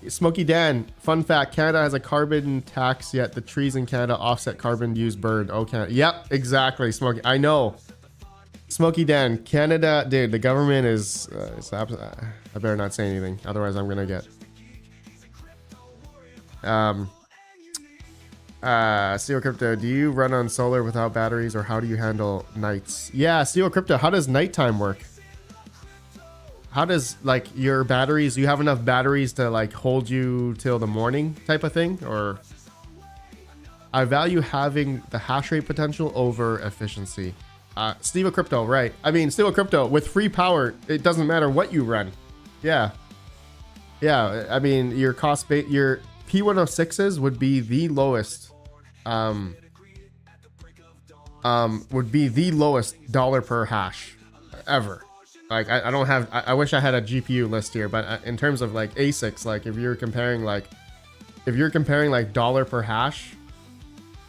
Smoky Dan, fun fact, Canada has a carbon tax, yet the trees in Canada offset carbon use burned. Okay. Yep, exactly, Smoky. I know. Smoky Dan, Canada, dude, the government is I better not say anything, otherwise I'm gonna get Steel Crypto, do you run on solar without batteries, or how do you handle nights? Yeah, Steel Crypto, how does nighttime work? How does, like, your batteries, you have enough batteries to, like, hold you till the morning type of thing? Or I value having the hash rate potential over efficiency. Steel Crypto, right. I mean, Steel Crypto, with free power, it doesn't matter what you run. Yeah. Yeah, I mean, your your P106s would be the lowest would be the lowest dollar per hash ever. Like, I don't have, I wish I had a GPU list here, but in terms of like ASICs, like if you're comparing like dollar per hash,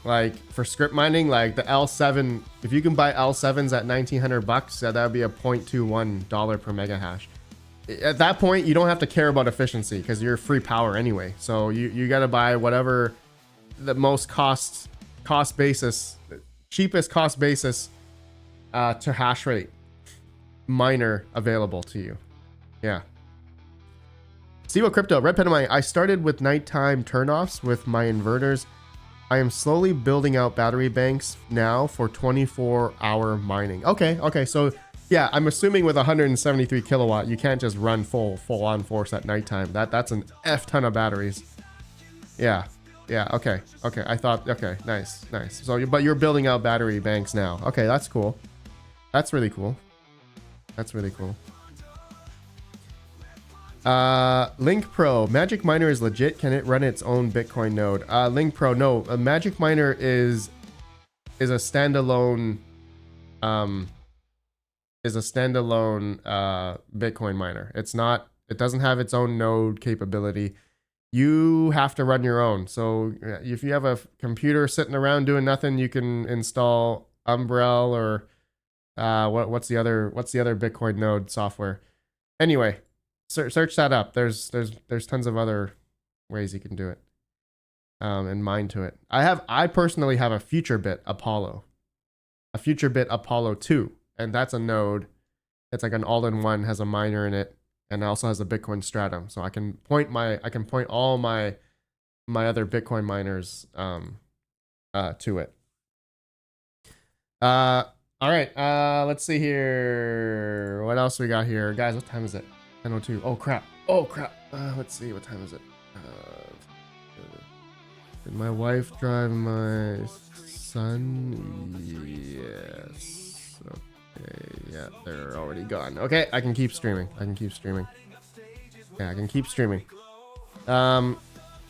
like for script mining, like the L7, if you can buy L7s at $1,900, that would be a $0.21 per mega hash. At that point, you don't have to care about efficiency because you're free power anyway. So you got to buy whatever the most cheapest cost basis to hash rate miner available to you. Yeah. Sivo Crypto, Red Penamine, I started with nighttime turnoffs with my inverters. I am slowly building out battery banks now for 24-hour mining. Okay, so yeah, I'm assuming with 173 kilowatt, you can't just run full on force at nighttime. That's an F ton of batteries. Yeah, okay. I thought, okay, nice. So, but you're building out battery banks now. Okay, that's cool. That's really cool. Link Pro, Magic Miner is legit. Can it run its own Bitcoin node? Link Pro, no. A Magic Miner is a standalone Bitcoin miner. It doesn't have its own node capability. You have to run your own. So if you have a computer sitting around doing nothing, you can install Umbrel or what's the other Bitcoin node software. Anyway, search that up. There's tons of other ways you can do it and mine to it. I personally have a FutureBit Apollo 2, and that's a node. It's like an all-in-one, has a miner in it, and also has a Bitcoin Stratum. So I can point all my other Bitcoin miners to it. All right, let's see here. What else we got here? Guys, what time is it? 10:02. Oh, crap. Let's see, what time is it? Did my wife drive my son? Yes. Okay, yeah, they're already gone. Okay, I can keep streaming. Yeah, I can keep streaming. All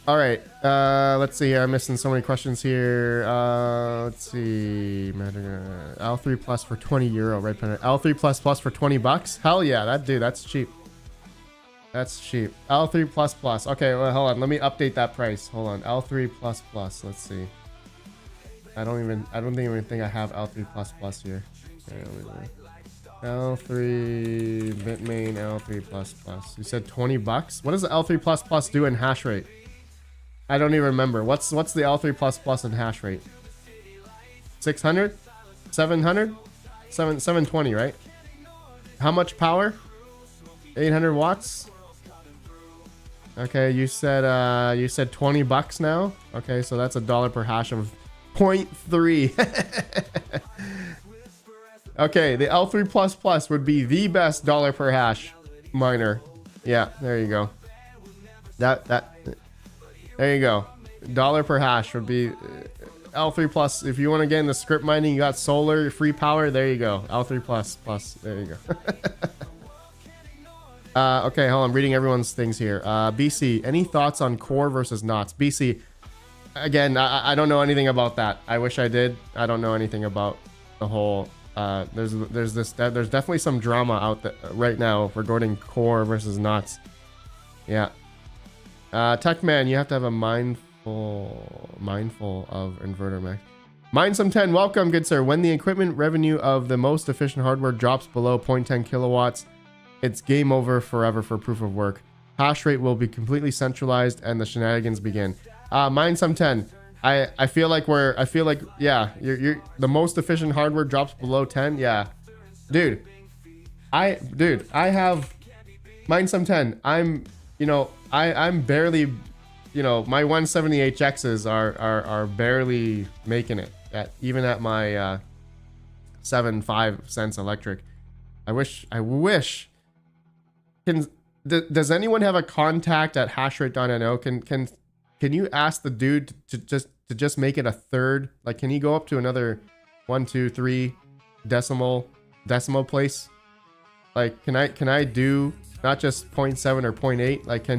right, let's see here. I'm missing so many questions here. Let's see. L3 Plus for 20 euro, right? L3 Plus for 20 bucks? Hell yeah, that's cheap. L3 Plus. Okay, well, hold on. Let me update that price. Hold on. L3 Plus. Let's see. I don't even think I have L3 Plus here. Okay, L3 Bitmain L3 Plus. You said 20 bucks? What does the L3 Plus do in hash rate? I don't even remember. What's the L3 Plus in hash rate? 600? 700? 720, right? How much power? 800 watts? Okay, you said 20 bucks now. Okay, so that's $1 per hash of 0.3. Okay, the L3 Plus would be the best dollar per hash miner. Yeah, there you go. There you go. $1 per hash would be L3 plus. If you want to get into script mining, you got solar, free power. There you go. L3 plus. There you go. Okay, hold on. I'm reading everyone's things here. BC, any thoughts on core versus knots? BC, again, I don't know anything about that. I wish I did. I don't know anything about the whole. There's definitely some drama out there right now regarding core versus knots. Yeah. Techman, you have to have a mindful of inverter mech. Mine some 10. Welcome, good sir. When the equipment revenue of the most efficient hardware drops below 0.10 kilowatts, it's game over forever for proof of work. Hash rate will be completely centralized and the shenanigans begin. Mine some 10. I feel like yeah, you're the most efficient hardware drops below 10. Yeah. Dude, I have mine some 10. I'm barely, my 170HXs are barely making it even at my 7.5 cents electric. I wish does anyone have a contact at hashrate.no? Can you ask the dude to just make it a third? Like, can he go up to another 1, 2, 3 decimal place? Like, can I do not just 0.7 or 0.8? Like, can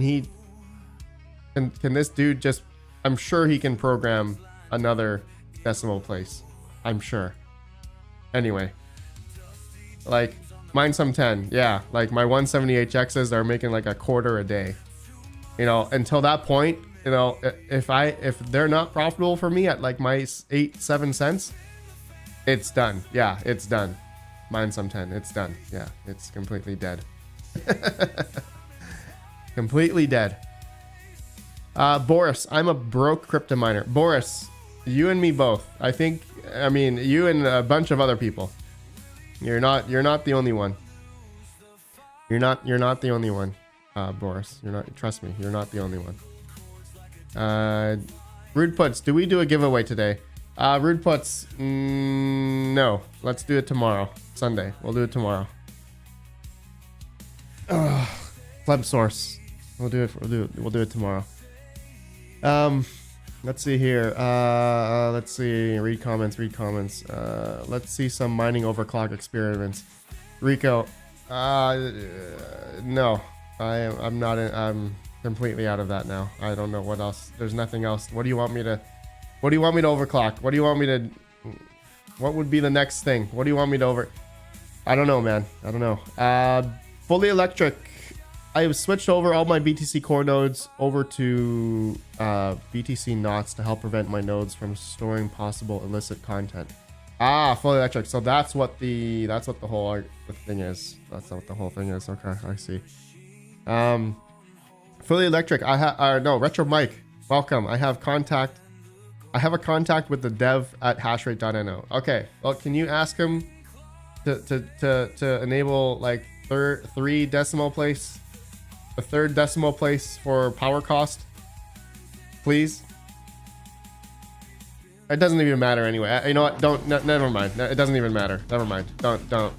this dude just, I'm sure he can program another decimal place. I'm sure. Anyway, like, mine some 10. Yeah, like my 170HXs are making like a quarter a day. Until that point, if they're not profitable for me at like my 7 cents, it's done. Yeah, it's done. Mine some 10. It's done. Yeah, it's completely dead. Completely dead. Boris, I'm a broke crypto miner. Boris, you and me both. I mean, you and a bunch of other people. You're not the only one. You're not the only one, Boris. Trust me, you're not the only one. Rude Puts, do we do a giveaway today? Rude Puts, no. Let's do it tomorrow. Sunday. We'll do it tomorrow. Pleb source. We'll do it tomorrow. Let's see here. Let's see. Read comments. Let's see some mining overclock experiments. Rico. No. I'm not in, I'm completely out of that now. I don't know what else. There's nothing else. What do you want me to overclock? What would be the next thing? What do you want me to I don't know, man. I don't know. Fully electric. I have switched over all my BTC core nodes over to BTC knots to help prevent my nodes from storing possible illicit content. Fully electric. So that's what the whole thing is. That's what the whole thing is. Okay, I see. Fully electric. No, Retro Mike. Welcome. I have a contact with the dev at hashrate.no. Okay. Well, can you ask him to enable like three decimal place? A third decimal place for power cost, please. It doesn't even matter anyway. You know what? Never mind. It doesn't even matter. Never mind. Don't do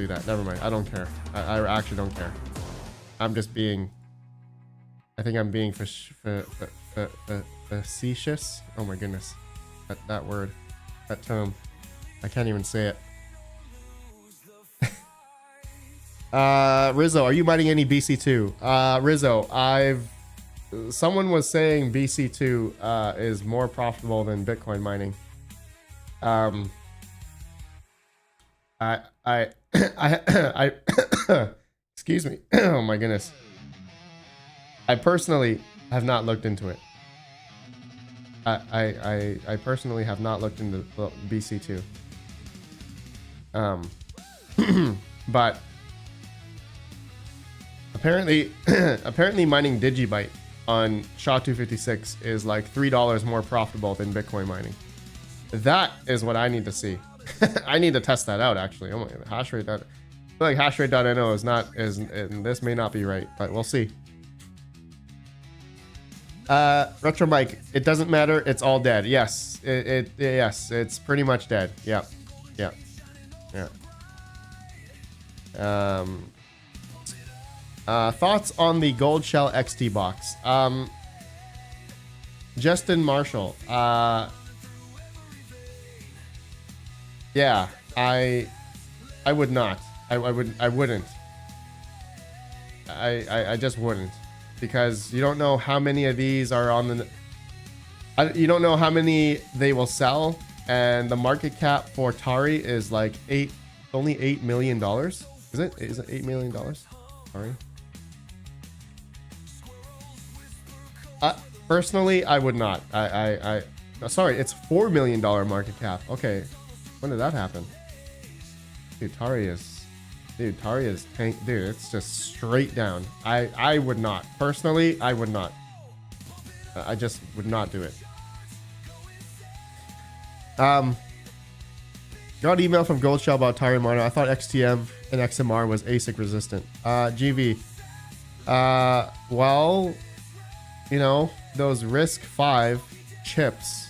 that. Never mind. I don't care. I actually don't care. I'm just being. I think I'm being facetious. Oh my goodness, that word, that term. I can't even say it. Rizzo, are you mining any BC2? Rizzo, someone was saying BC2 is more profitable than Bitcoin mining. I excuse me. Oh my goodness. I personally have not looked into it. I personally have not looked into BC2. But apparently mining Digibyte on SHA-256 is like $3 more profitable than Bitcoin mining. That is what I need to see. I need to test that out actually. Oh my God, hash rate. I feel like hashrate.no and this may not be right, but we'll see. Retro Mike, it doesn't matter. It's all dead. Yes, yes, it's pretty much dead. Yep. Thoughts on the Gold Shell XT box? Justin Marshall. Yeah, I would not. I wouldn't. I just wouldn't, because you don't know how many of these are on the. You don't know how many they will sell, and the market cap for Tari is like only $8 million. Is it? Is it $8 million? Sorry. Personally, I would not. No, sorry, it's $4 million market cap. Okay, when did that happen? Dude, Tari is tank. Dude, it's just straight down. I would not. Personally, I would not. I just would not do it. Got an email from Gold Shell about Tari Miner. I thought XTM and XMR was ASIC resistant. GV. Well, you know, those RISC-V chips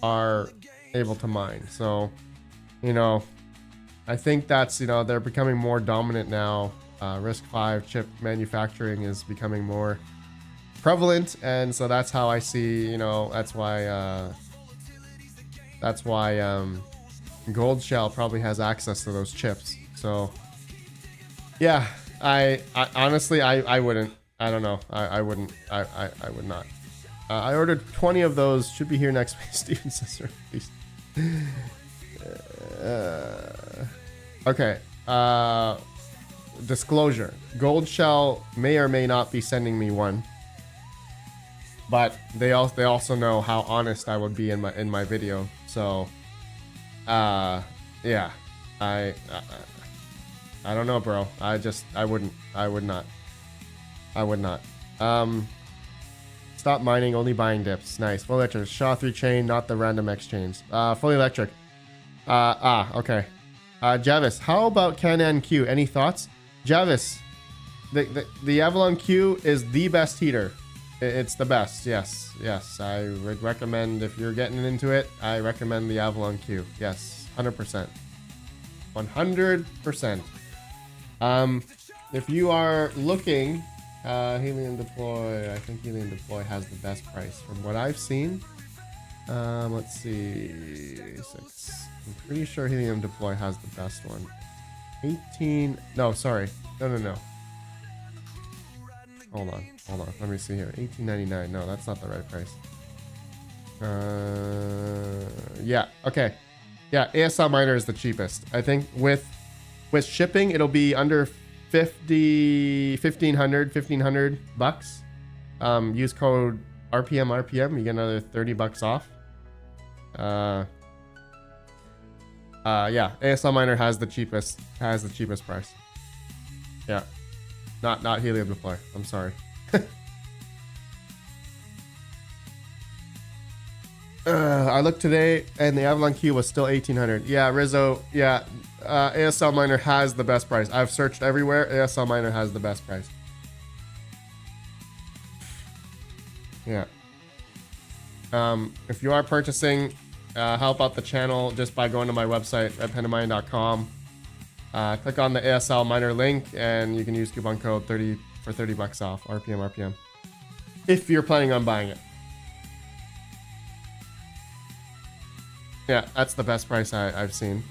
are able to mine. So, you know, I think that's, you know, they're becoming more dominant now. RISC-V chip manufacturing is becoming more prevalent, and so that's how I see, you know, that's why Gold Shell probably has access to those chips. So yeah, I honestly I wouldn't. I don't know. I wouldn't. I would not. I ordered 20 of those. Should be here next week. Steven sister. Okay. Disclosure. Gold Shell may or may not be sending me one, but they also know how honest I would be in my video. So, yeah. I don't know, bro. I wouldn't. I would not. Stop mining, only buying dips. Nice. Full electric. SHA-3 chain, not the random X chains. Fully electric. Okay. Javis, how about Can-An Q? Any thoughts? Javis, the Avalon Q is the best heater. It's the best. Yes. I would recommend, if you're getting into it, I recommend the Avalon Q. Yes. 100%. 100%. If you are looking, Helium Deploy, I think Helium Deploy has the best price from what I've seen. Let's see. 6. I'm pretty sure Helium Deploy has the best one. 18. No, sorry. No. Hold on. Let me see here. 18.99. No, that's not the right price. Yeah. Okay. Yeah. ASL Miner is the cheapest. I think with shipping, it'll be under 1500 bucks. Use code RPM. You get another $30 off. Yeah, ASL Miner has the cheapest price. Yeah, not Helium Deploy. I'm sorry. I looked today and the Avalon Q was still 1800. Yeah, Rizzo. Yeah, ASL Miner has the best price. I've searched everywhere. ASL Miner has the best price. Yeah. If you are purchasing, help out the channel just by going to my website at pendomine.com. Click on the ASL Miner link and you can use coupon code 30 for $30 off. RPM. If you're planning on buying it. Yeah, that's the best price I've seen.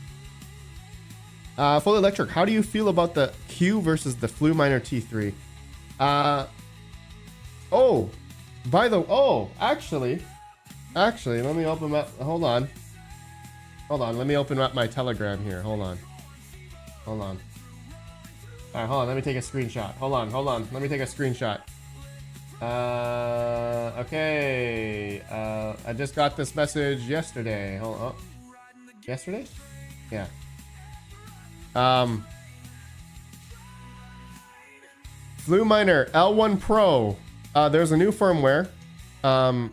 Fully electric. How do you feel about the Q versus the Flu Miner T3? Actually, let me open up. Hold on. Let me open up my Telegram here. Hold on. All right, hold on. Let me take a screenshot. Hold on. Let me take a screenshot. Okay. I just got this message yesterday. Hold on. Yesterday? Yeah. Flu Miner L1 Pro. There's a new firmware.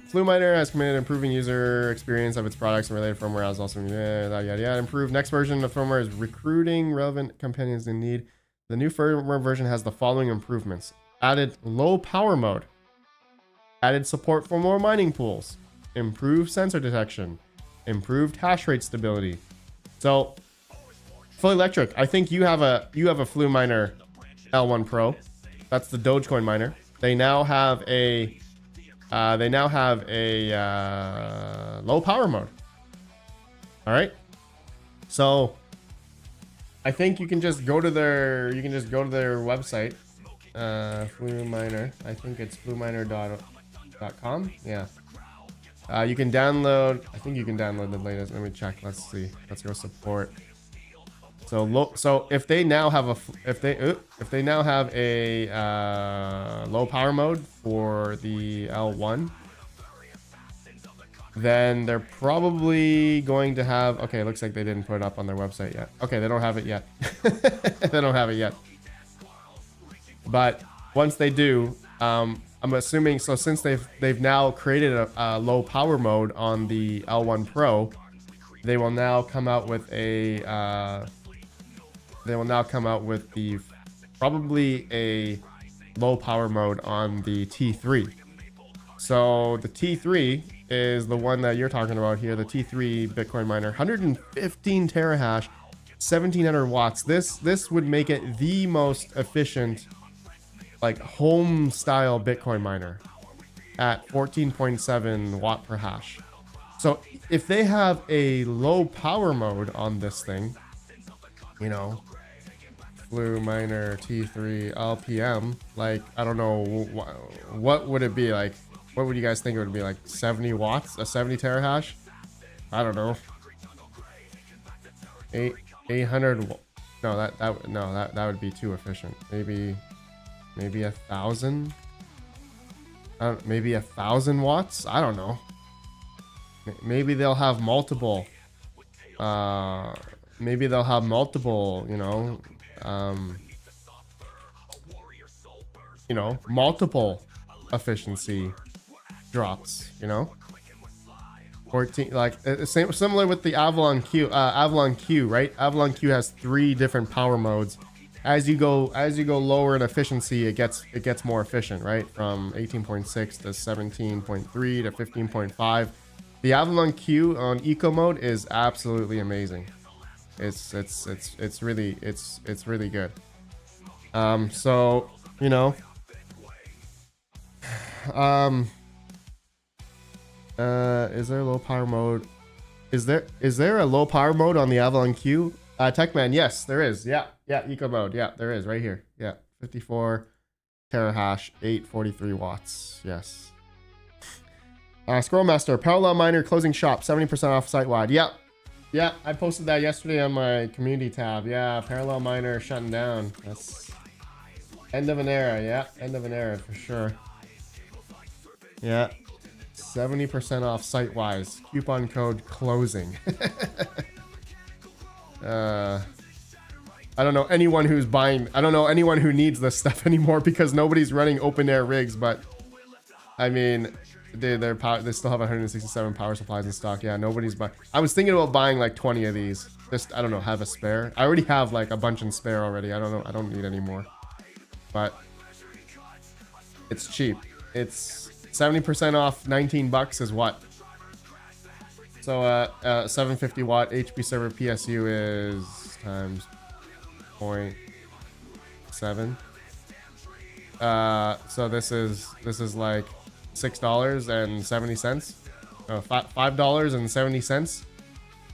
Flu Miner has committed improving user experience of its products and related firmware has also improved. Next version of firmware is recruiting relevant companions in need. The new firmware version has the following improvements: added low power mode, added support for more mining pools, improved sensor detection, improved hash rate stability. So, Fully electric. I think you have a Flu Miner L1 Pro. That's the Dogecoin miner. They now have a low power mode. All right. So I think you can just go to their website, Flu Miner. I think it's fluminer.com. Yeah. You can download. I think you can download the latest. Let me check. Let's see. Let's go support. So if they now have a low power mode for the L1, then they're probably going to have. Okay, looks like they didn't put it up on their website yet. Okay, they don't have it yet. They don't have it yet. But once they do, I'm assuming. So since they've now created a low power mode on the L1 Pro, they will now come out with a. They will now come out with the probably a low power mode on the T3. So the T3 is the one that you're talking about here, the T3 Bitcoin miner, 115 terahash, 1700 watts. This would make it the most efficient, like, home style Bitcoin miner at 14.7 watt per hash. So if they have a low power mode on this thing, you know, Flu Miner T3 LPM, like, I don't know, what would it be like? What would you guys think it would be like? 70 watts, a 70 terahash? I don't know. 800. No, that would be too efficient. Maybe 1,000. Maybe 1,000 watts. I don't know. Maybe they'll have multiple. Maybe they'll have multiple. Multiple efficiency drops. 14, like similar with the Avalon Q, right? Avalon Q has 3 different power modes. As you go lower in efficiency, it gets more efficient, right? From 18.6 to 17.3 to 15.5. The Avalon Q on eco mode is absolutely amazing. It's really good. So is there a low power mode? Is there a low power mode on the Avalon Q? Techman, yes, there is. Yeah, eco mode. Yeah, there is right here. Yeah, 54 terahash, 843 watts. Yes. Scrollmaster, parallel miner closing shop, 70% off site wide. Yeah, I posted that yesterday on my community tab. Yeah, parallel miner shutting down. That's end of an era. Yeah, end of an era for sure. Yeah. 70% off site-wise. Coupon code closing. I don't know anyone who's buying. I don't know anyone who needs this stuff anymore because nobody's running open air rigs. But I mean, they still have 167 power supplies in stock. Yeah, nobody's buying. I was thinking about buying like 20 of these. Just, I don't know, have a spare. I already have like a bunch in spare already. I don't know. I don't need any more. But it's cheap. It's 70% off, 19 bucks is what? So 750 watt HP server PSU is times 0.7. So this is like $6.70. $5.70.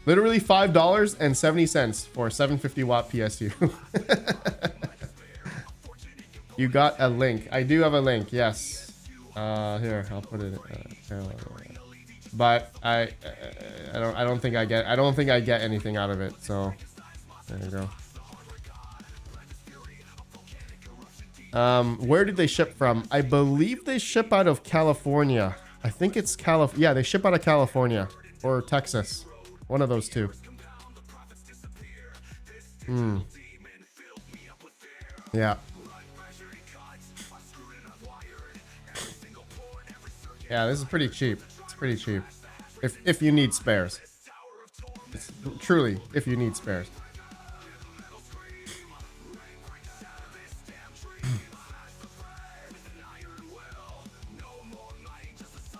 Literally $5.70 for 750 watt PSU. You got a link. I do have a link. Yes. Here, I'll put it. But I don't think I get anything out of it. So there you go. Where did they ship from? I believe they ship out of California. I think it's Yeah, they ship out of California or Texas. One of those two. Yeah. Yeah, this is pretty cheap. It's pretty cheap. If you need spares. It's truly if you need spares.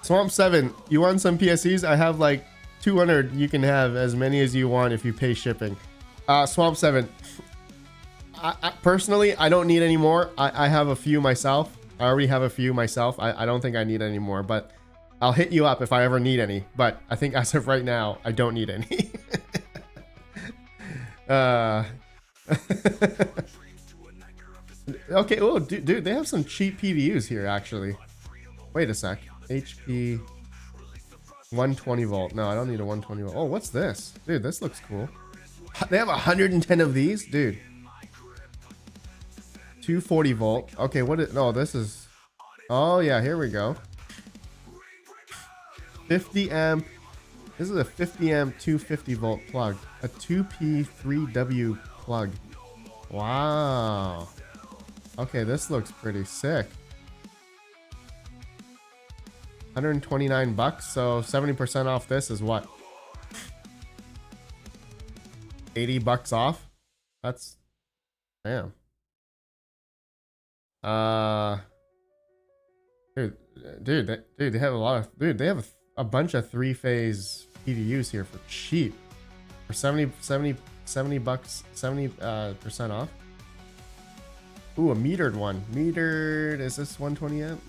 Swamp 7, you want some PSUs? I have like 200. You can have as many as you want if you pay shipping. Swamp 7. I personally, I don't need any more. I have a few myself. I already have a few myself. I don't think I need any more, but I'll hit you up if I ever need any. But I think as of right now, I don't need any. Okay, oh, dude, they have some cheap PDUs here, actually. Wait a sec. HP 120 volt. No, I don't need a 120 volt. Oh, what's this? Dude, this looks cool. They have 110 of these? Dude. 240 volt. Okay, what is... No, this is... Oh, yeah, here we go. 50 amp. This is a 50 amp 250 volt plug. A 2P3W plug. Wow. Okay, this looks pretty sick. 129 bucks, so 70% off this is what? 80 bucks off? That's... Damn. Dude, they have a lot of... Dude, they have a bunch of three-phase PDUs here for cheap. For 70 bucks, 70% off. Ooh, a metered one. Metered, is this 120 amp?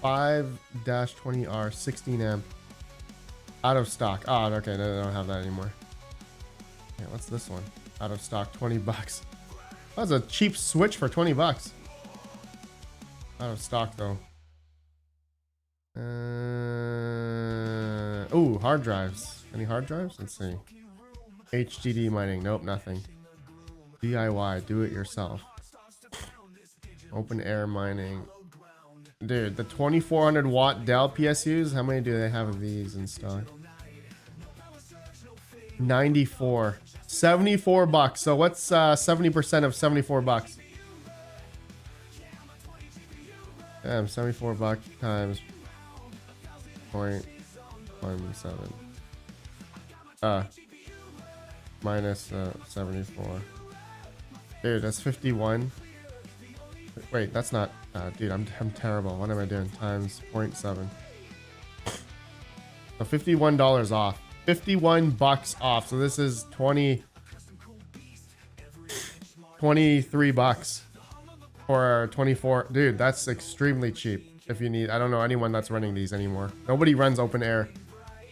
5-20R, 16 amp. Out of stock. Oh, okay, no, they don't have that anymore. Yeah, what's this one? Out of stock, 20 bucks. That was a cheap switch for 20 bucks. Out of stock, though. Ooh, hard drives. Any hard drives? Let's see. HDD mining. Nope, nothing. DIY, do it yourself. Open air mining. Dude, the 2400 watt Dell PSUs, how many do they have of these in stock? 94. 74 bucks. So what's 70% of 74 bucks? Damn, 74 bucks times 0.17. Minus 74. Dude, that's 51. Wait, that's not... dude, I'm terrible. What am I doing? Times 0.7. So $51 off. 51 bucks off. So this is 23 bucks for 24. Dude, that's extremely cheap. If you need... I don't know anyone that's running these anymore. Nobody runs open air.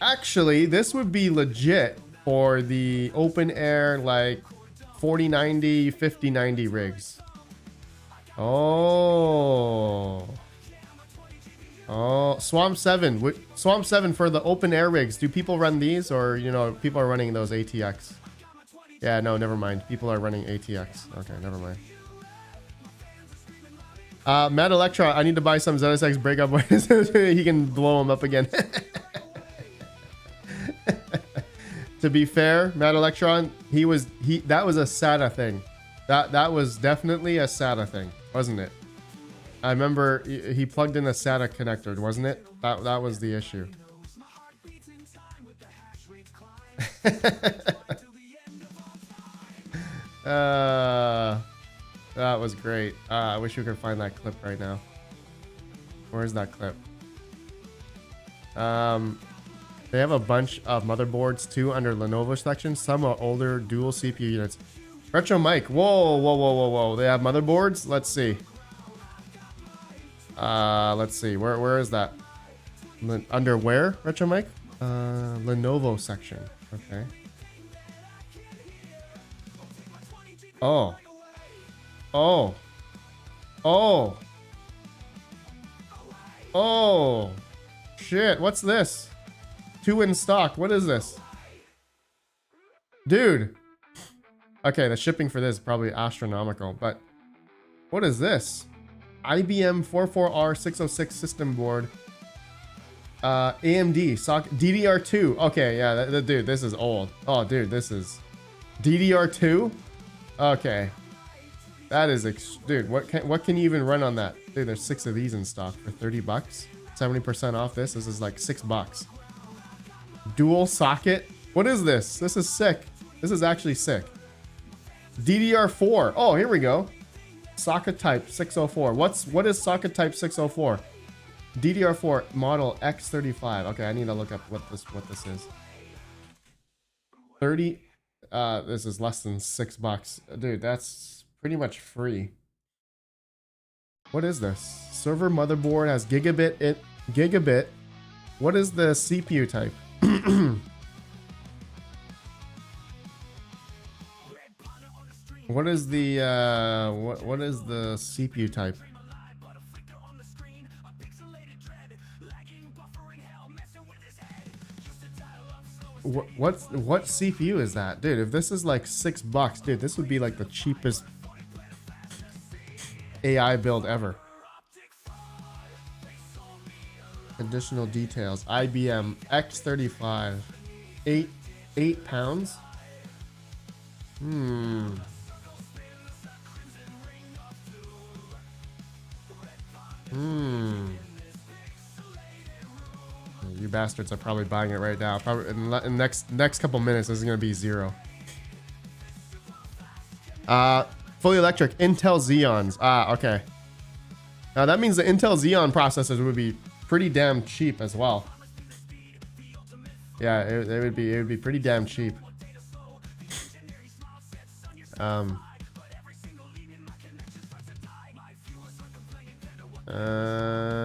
Actually, this would be legit for the open air, like 4090, 5090 rigs. Oh, Swamp 7. Swamp 7 for the open air rigs. Do people run these, or people are running those ATX? Yeah, no, never mind. People are running ATX. Okay, never mind. Matt Electra, I need to buy some ZSX breakup boys. He can blow them up again. To be fair, Matt Electron, that was a SATA thing. That was definitely a SATA thing, wasn't it? I remember he plugged in a SATA connector, wasn't it? That was the issue. That was great. I wish we could find that clip right now. Where's that clip? They have a bunch of motherboards too under Lenovo section. Some are older dual CPU units. Retro Mike. Whoa. They have motherboards? Let's see. Let's see. Where is that? Under where, Retro Mike? Lenovo section. Okay. Oh. Shit, what's this? 2 in stock. What is this? Dude. Okay, the shipping for this is probably astronomical, but what is this? IBM 44R606 system board. AMD socket DDR2. Okay, yeah, dude, this is old. Oh, dude, this is DDR2. Okay, that is dude. What can you even run on that? Dude, there's 6 of these in stock for 30 bucks. 70% off this. This is like $6. Dual socket. What is this? This is sick. This is actually sick. DDR4. Oh, here we go. Socket type 604. What is socket type 604? DDR4 model X35. Okay, I need to look up what this is. 30. This is less than $6. Dude, that's pretty much free. What is this? Server motherboard has gigabit. What is the CPU type? what is the what is the CPU type? What CPU is that, dude? If this is like $6, dude, this would be like the cheapest AI build ever. Additional details: IBM X35, 8 pounds. You bastards are probably buying it right now. Probably in the next couple minutes, this is gonna be 0. Fully electric Intel Xeons. Okay. Now that means the Intel Xeon processors would be pretty damn cheap as well. Yeah, it would be pretty damn cheap.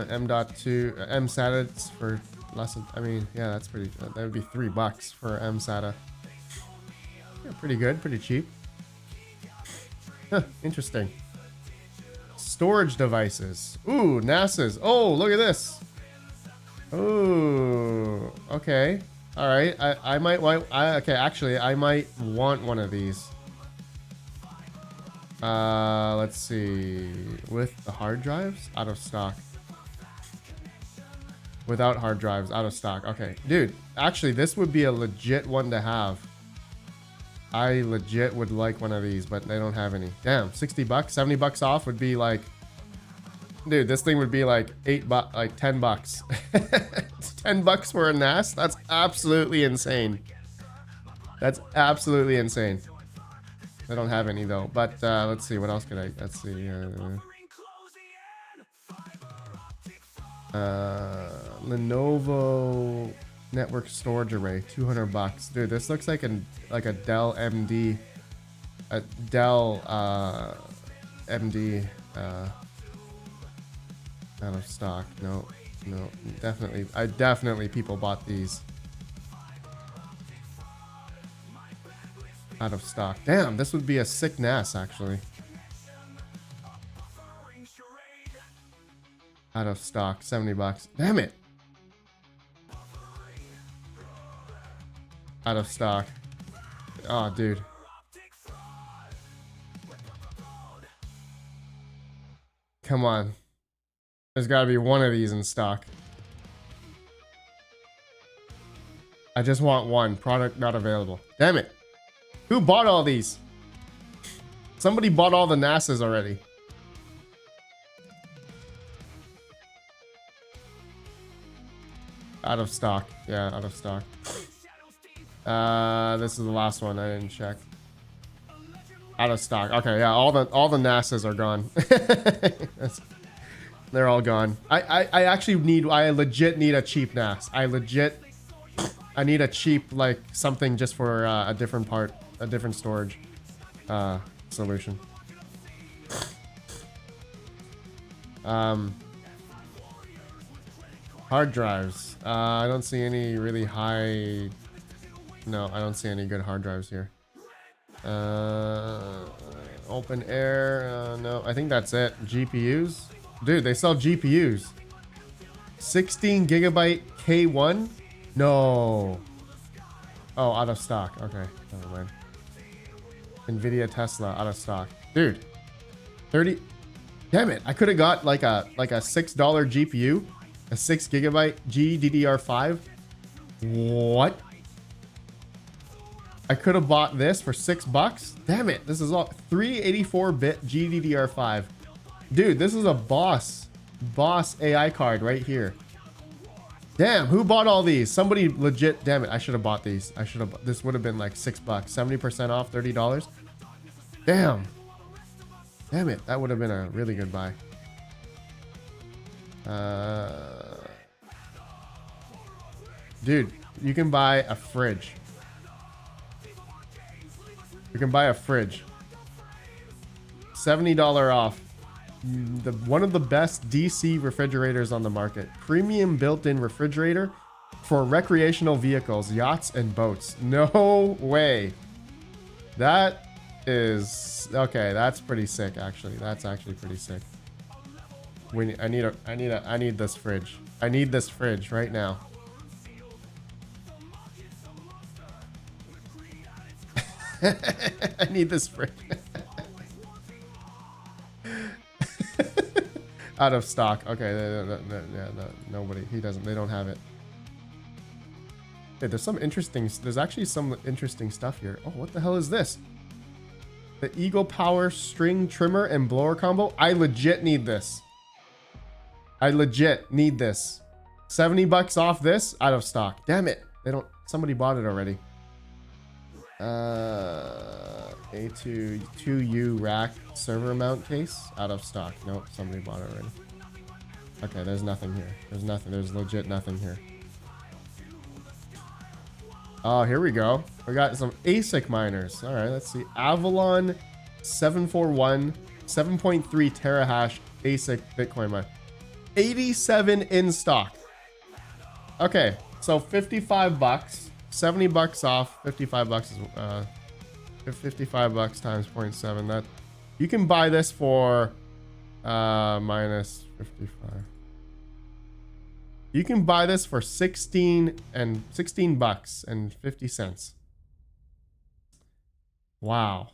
M.2 MSATA for less than, I mean, yeah, that's pretty, that would be $3 for MSATA. Yeah, pretty good, pretty cheap. Huh, interesting. Storage devices. Ooh, NASA's. Oh, look at this. Ooh, okay. All right, I might want, okay, actually, I might want one of these. Let's see. With the hard drives, out of stock. Without hard drives, out of stock. Okay, dude, actually, this would be a legit one to have. I legit would like one of these, but they don't have any. Damn, $60, $70 off would be like, dude, this thing would be like like $10. $10 for a NAS? That's absolutely insane. That's absolutely insane. I don't have any though, but let's see, what else could I, let's see. Lenovo network storage array, $200. Dude, this looks like a Dell MD, a Dell MD out of stock. No, definitely people bought these. Out of stock. Damn, this would be a sick NAS actually. Out of stock, $70. Damn it. Out of stock. Oh, dude. Come on. There's got to be one of these in stock. I just want one. Product not available. Damn it. Who bought all these? Somebody bought all the NASAs already. Out of stock. Yeah, out of stock. This is the last one. I didn't check. Out of stock. Okay, yeah, all the NASAs are gone. They're all gone. I actually need, I legit need a cheap NAS. I need a cheap, like, something just for a different part, a different storage solution. Hard drives. I don't see any really high. No, I don't see any good hard drives here. Open air. No, I think that's it. GPUs. Dude, they sell GPUs. 16 gigabyte K1. No. Oh, out of stock. Okay, never mind. Nvidia Tesla out of stock. Dude, 30. Damn it! I could have got like a $6 GPU, a 6 gigabyte GDDR5. What? I could have bought this for $6. Damn it! This is all 384-bit GDDR5. Dude, this is a boss AI card right here. Damn, who bought all these? Somebody legit. Damn it, I should have bought these. I should have. This would have been like $6, 70% off, $30. Damn. Damn it, that would have been a really good buy. Dude, you can buy a fridge. You can buy a fridge. $70 off. One of the best DC refrigerators on the market. Premium built-in refrigerator for recreational vehicles, yachts, and boats. No way. That is okay. That's pretty sick, actually. That's actually pretty sick. I need this fridge. I need this fridge right now. I need this fridge. Out of stock. Okay, nobody. He doesn't. They don't have it. Hey, there's some interesting. There's actually some interesting stuff here. Oh, what the hell is this? The Eagle Power string trimmer and blower combo. I legit need this. I legit need this. 70 bucks off this. Out of stock. Damn it. They don't. Somebody bought it already. A2U rack server mount case. Out of stock. Nope. Somebody bought it already. Okay. There's nothing here. There's nothing. There's legit nothing here. Oh, here we go. We got some ASIC miners. All right, let's see. Avalon 741, 7.3 terahash ASIC Bitcoin mine. 87 in stock. Okay, so 55 bucks, 70 bucks off. 55 bucks is 55 bucks times 0.7. That you can buy this for minus 55. You can buy this for 16 bucks and 50 cents. Wow.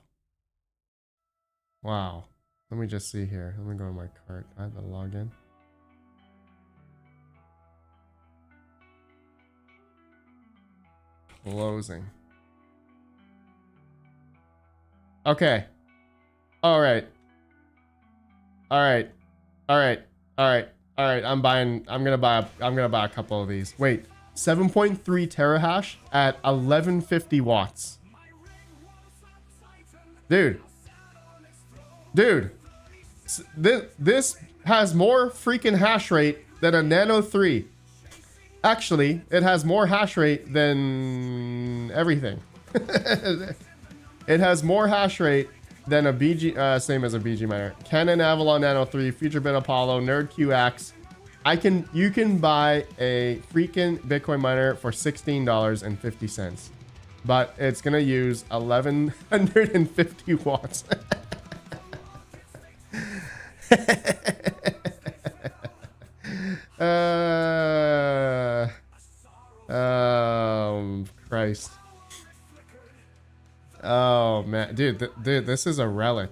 Wow. Let me just see here. Let me go to my cart. I have to log in. Closing. Okay. All right. All right. All right. All right. All right, I'm gonna buy a couple of these. Wait, 7.3 terahash at 1150 watts. Dude, this has more freaking hash rate than a Nano 3. Actually, it has more hash rate than everything. It has more hash rate than a BG, same as a BG miner. Canon Avalon Nano 3, FutureBit Apollo, Nerd QX. You can buy a freaking Bitcoin miner for $16.50, but it's gonna use 1150 watts. Christ. Oh man, dude, this is a relic.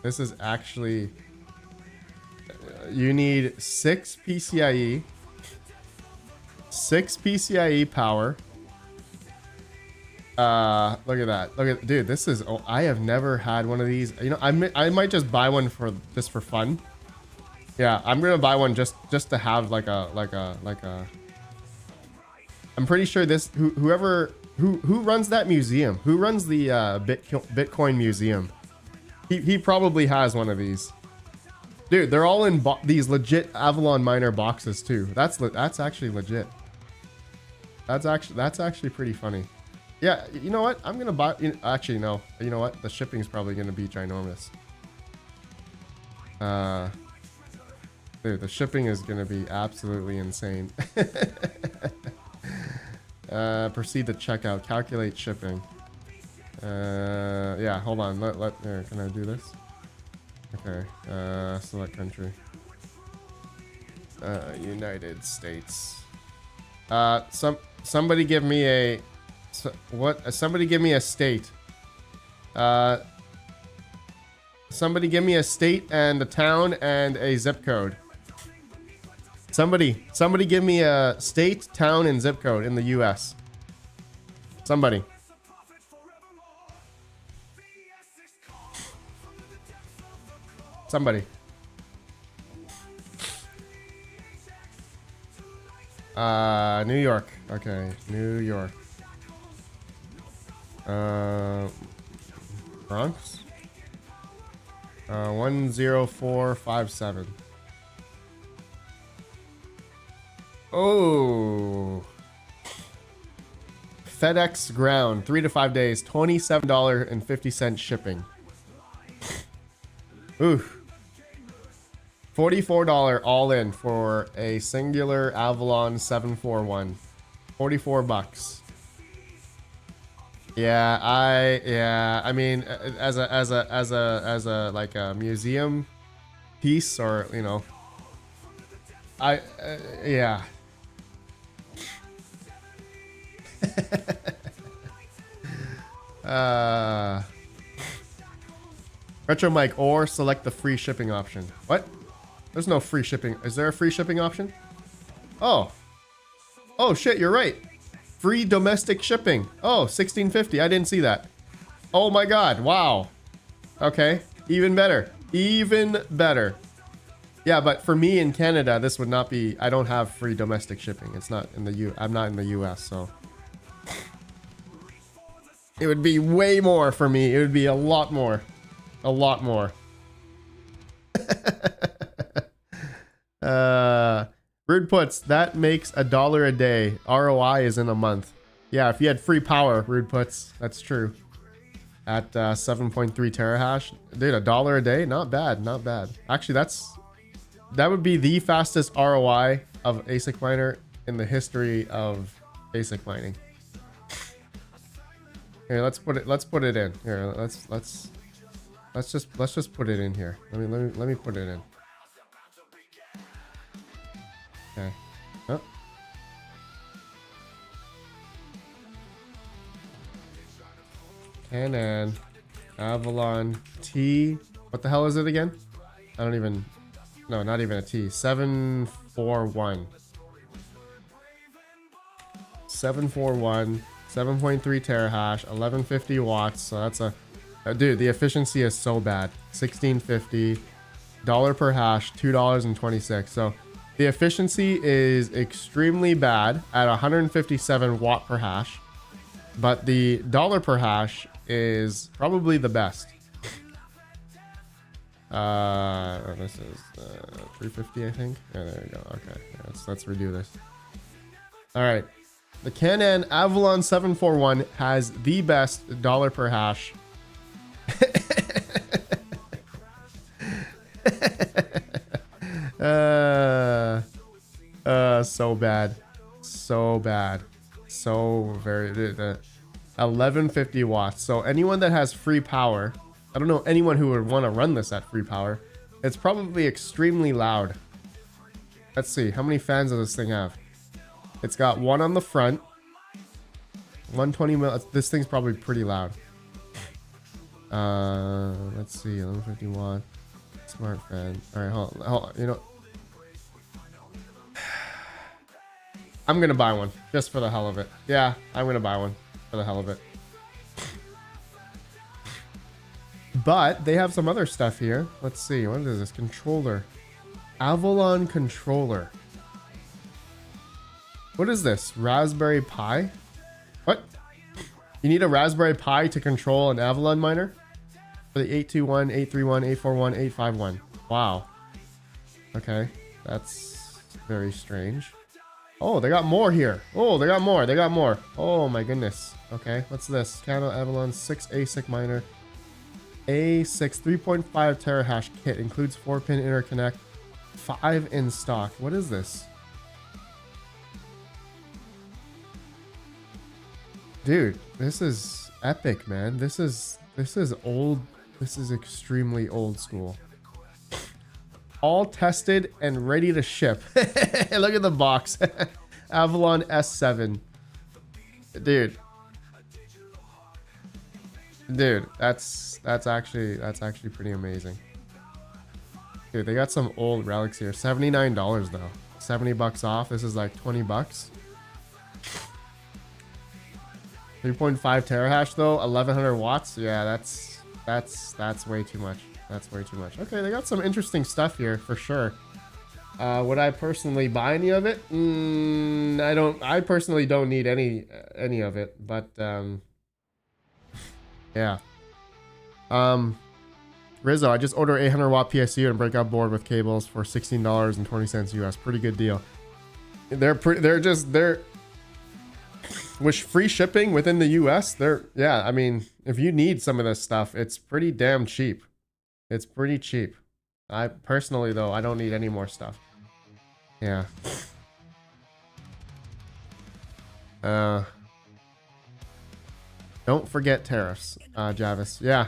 This is actually. You need 6 PCIe, 6 PCIe power. Look at that. Look at, dude. This is. Oh, I have never had one of these. You know, I might just buy one for just for fun. Yeah, I'm gonna buy one just to have like a. I'm pretty sure this who runs that museum, who runs the Bitcoin museum, he probably has one of these. Dude, they're all in these legit Avalon miner boxes too. That's actually legit. That's actually pretty funny. Yeah, you know what? I'm gonna buy. Actually, no. You know what? The shipping's probably gonna be ginormous. Dude, the shipping is gonna be absolutely insane. Proceed to checkout. Calculate shipping. Yeah, hold on. Here, can I do this? Okay. Select country. United States. Somebody give me a. Somebody give me a state. Somebody give me a state and a town and a zip code. Somebody give me a state, town, and zip code in the U.S. Somebody. New York. Okay, New York. Bronx. 10457. Oh. FedEx ground, 3 to 5 days, $27.50 shipping. Oof. $44 all in for a singular Avalon 741. 44 bucks. Yeah, I mean, as a like a museum piece, or you know, yeah. uh Retro Mike, or select the free shipping option. What? There's no free shipping. Is there a free shipping option? Oh. Oh shit, you're right. Free domestic shipping. Oh, 1650. I didn't see that. Oh my god. Wow. Okay. Even better. Even better. Yeah, but for me in Canada, this would not be, I don't have free domestic shipping. It's not in the I'm not in the US, so it would be way more for me. It would be a lot more. A lot more. Rude puts, that makes $1 a day. ROI is in a month. Yeah, if you had free power, Rude puts, that's true. At 7.3 terahash. Dude, $1 a day? Not bad, not bad. Actually, that would be the fastest ROI of ASIC miner in the history of ASIC mining. Here, let's put it in. Here, let's just put it in here. Let me put it in. Okay. Oh. Canon Avalon T. What the hell is it again? I don't even. No, not even a T. 741. 741. 7.3 terahash. 1150 watts. So that's a. Dude, the efficiency is so bad. 1650. $1 per hash. $2.26. So the efficiency is extremely bad at 157 watt per hash. But the $1 per hash is probably the best. This is 350, I think. Yeah, there you go. Okay, yeah, let's redo this. All right, the Canon Avalon 741 has the best $1 per hash. So bad, so bad, so very 1150 watts. So anyone that has free power, I don't know anyone who would want to run this at free power. It's probably extremely loud. Let's see, how many fans does this thing have? It's got one on the front, 120 mil. This thing's probably pretty loud. Let's see, 1150 watt smart fan. All right, hold on. You know, I'm gonna buy one just for the hell of it. Yeah, I'm gonna buy one for the hell of it. But they have some other stuff here. Let's see. What is this? Controller. Avalon controller. What is this? Raspberry Pi? What? You need a Raspberry Pi to control an Avalon miner? For the 821, 831, 841, 851. Wow. Okay. That's very strange. Oh, they got more here. Oh, they got more. They got more. Oh my goodness. Okay. What's this? Canon Avalon 6 ASIC miner. A6 3.5 terahash kit includes 4-pin interconnect, 5 in stock. What is this? Dude, this is epic, man. This is old. This is extremely old school. All tested and ready to ship. Look at the box. Avalon S7. Dude, that's actually pretty amazing. Dude, they got some old relics here. $79 though. 70 bucks off. This is like 20 bucks. 3.5 terahash though, 1100 watts. Yeah, that's way too much. That's way too much. Okay, they got some interesting stuff here for sure. Would I personally buy any of it? I personally don't need any of it, but yeah. Rizzo, I just ordered 800 watt PSU and breakout board with cables for $16.20 US. Pretty good deal. They're with free shipping within the US. Yeah, I mean, if you need some of this stuff, it's pretty damn cheap. It's pretty cheap. I personally though, I don't need any more stuff. Yeah. No Don't forget tariffs, Javis. Yeah.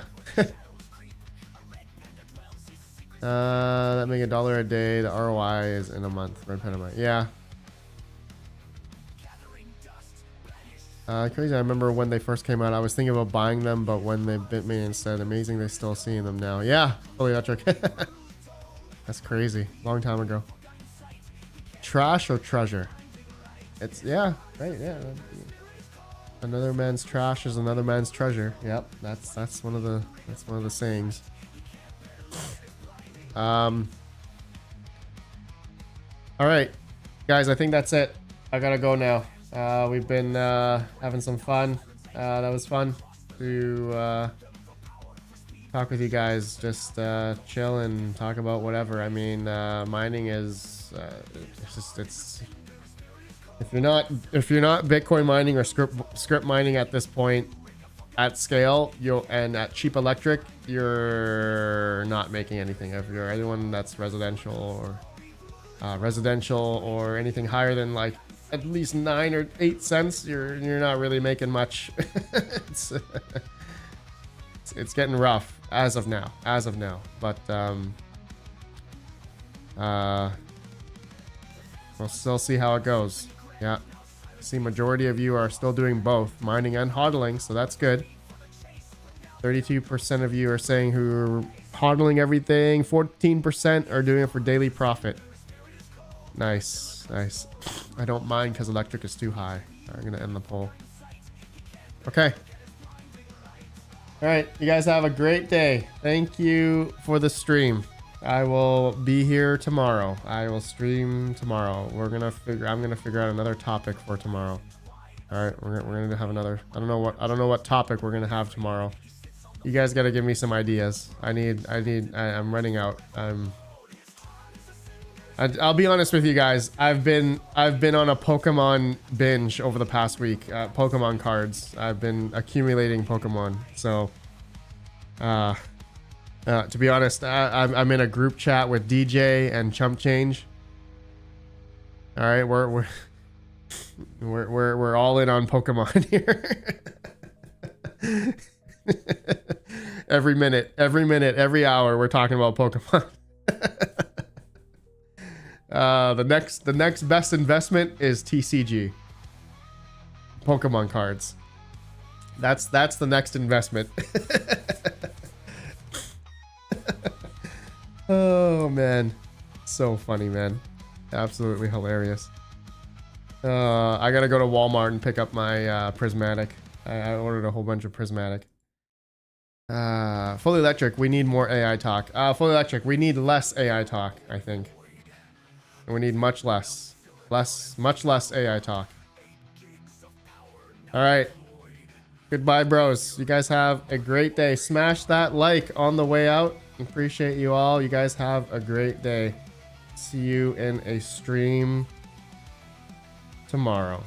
That make $1 a day. The ROI is in a month. Red pen a month. Yeah. Crazy. I remember when they first came out, I was thinking about buying them, but when they bit me instead, amazing. They're still seeing them now. Yeah. Fully electric. That's crazy. Long time ago. Trash or treasure? It's yeah. Right. Yeah. Another man's trash is another man's treasure. Yep. That's one of the sayings. All right, guys, I think that's it. I gotta go now. We've been having some fun. That was fun to talk with you guys. Just chill and talk about whatever. I mean, mining is it's if you're not Bitcoin mining or script mining at this point at scale, and at cheap electric, you're not making anything. If you're anyone that's residential or anything higher than like at least 9 or 8 cents, you're not really making much. it's getting rough as of now. But we'll still see how it goes. Yeah. See, majority of you are still doing both mining and hodling, so that's good. 32% of you are saying who are hodling everything. 14% are doing it for daily profit. Nice. I don't mind because electric is too high. I'm gonna end the poll. Okay. All right, you guys have a great day. Thank you for the stream. I will be here tomorrow. I will stream tomorrow. I'm gonna figure out another topic for tomorrow. All right, we're gonna have another. I don't know what topic we're gonna have tomorrow. You guys gotta give me some ideas. I'm running out. I'll be honest with you guys. I've been on a Pokemon binge over the past week. Pokemon cards. I've been accumulating Pokemon. So, to be honest, I'm in a group chat with DJ and Chump Change. All right, we're all in on Pokemon here. every minute, every hour, we're talking about Pokemon. The next best investment is TCG. Pokemon cards. That's the next investment. Oh man, so funny, man. Absolutely hilarious. I gotta go to Walmart and pick up my prismatic. I ordered a whole bunch of prismatic. Fully electric, we need more AI talk. Fully electric, we need less AI talk, I think. And we need much less AI talk. All right. Goodbye, bros. You guys have a great day. Smash that like on the way out. Appreciate you all. You guys have a great day. See you in a stream tomorrow.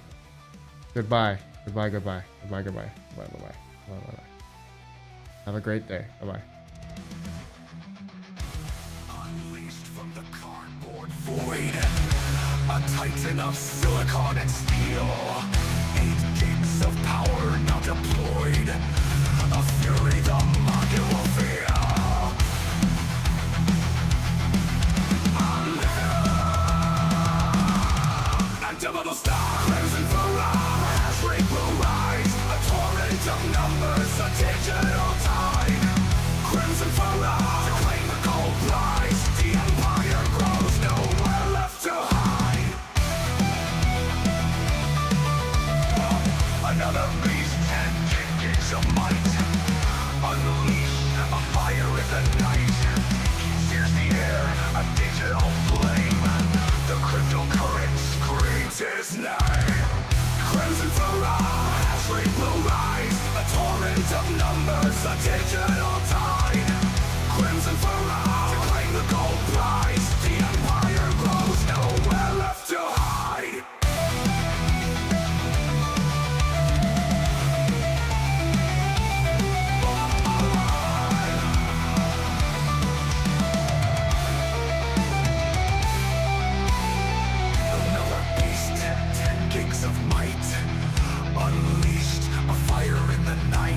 Goodbye. Goodbye. Have a great day. Bye-bye. Unleashed from the cardboard void, a titan of silicon and steel, 8 gigs of power now deployed, a fury the market will feel. Until star crimson for hash rate will rise, a torrent of numbers, a digital tide. Crimson for to claim the gold prize, the empire grows, nowhere left to hide. Another beast, 10 gigs of might, unleash a fire in the night. Sears the air, a digital flame, the cryptocurrency screams his name. Crimson for hash rate will rise, a torrent of numbers, a digital tide. Crimson for to claim the gold prize, the empire grows, nowhere left to hide. Another beast, 10 gigs of might, unleashed, a fire in the night.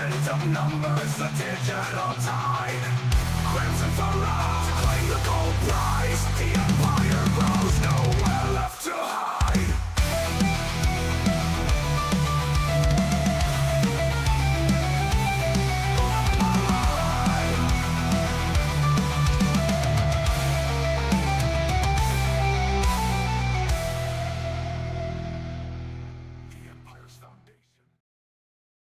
random numbers, the digital tide. Crimson for all, claim the gold prize. The empire grows.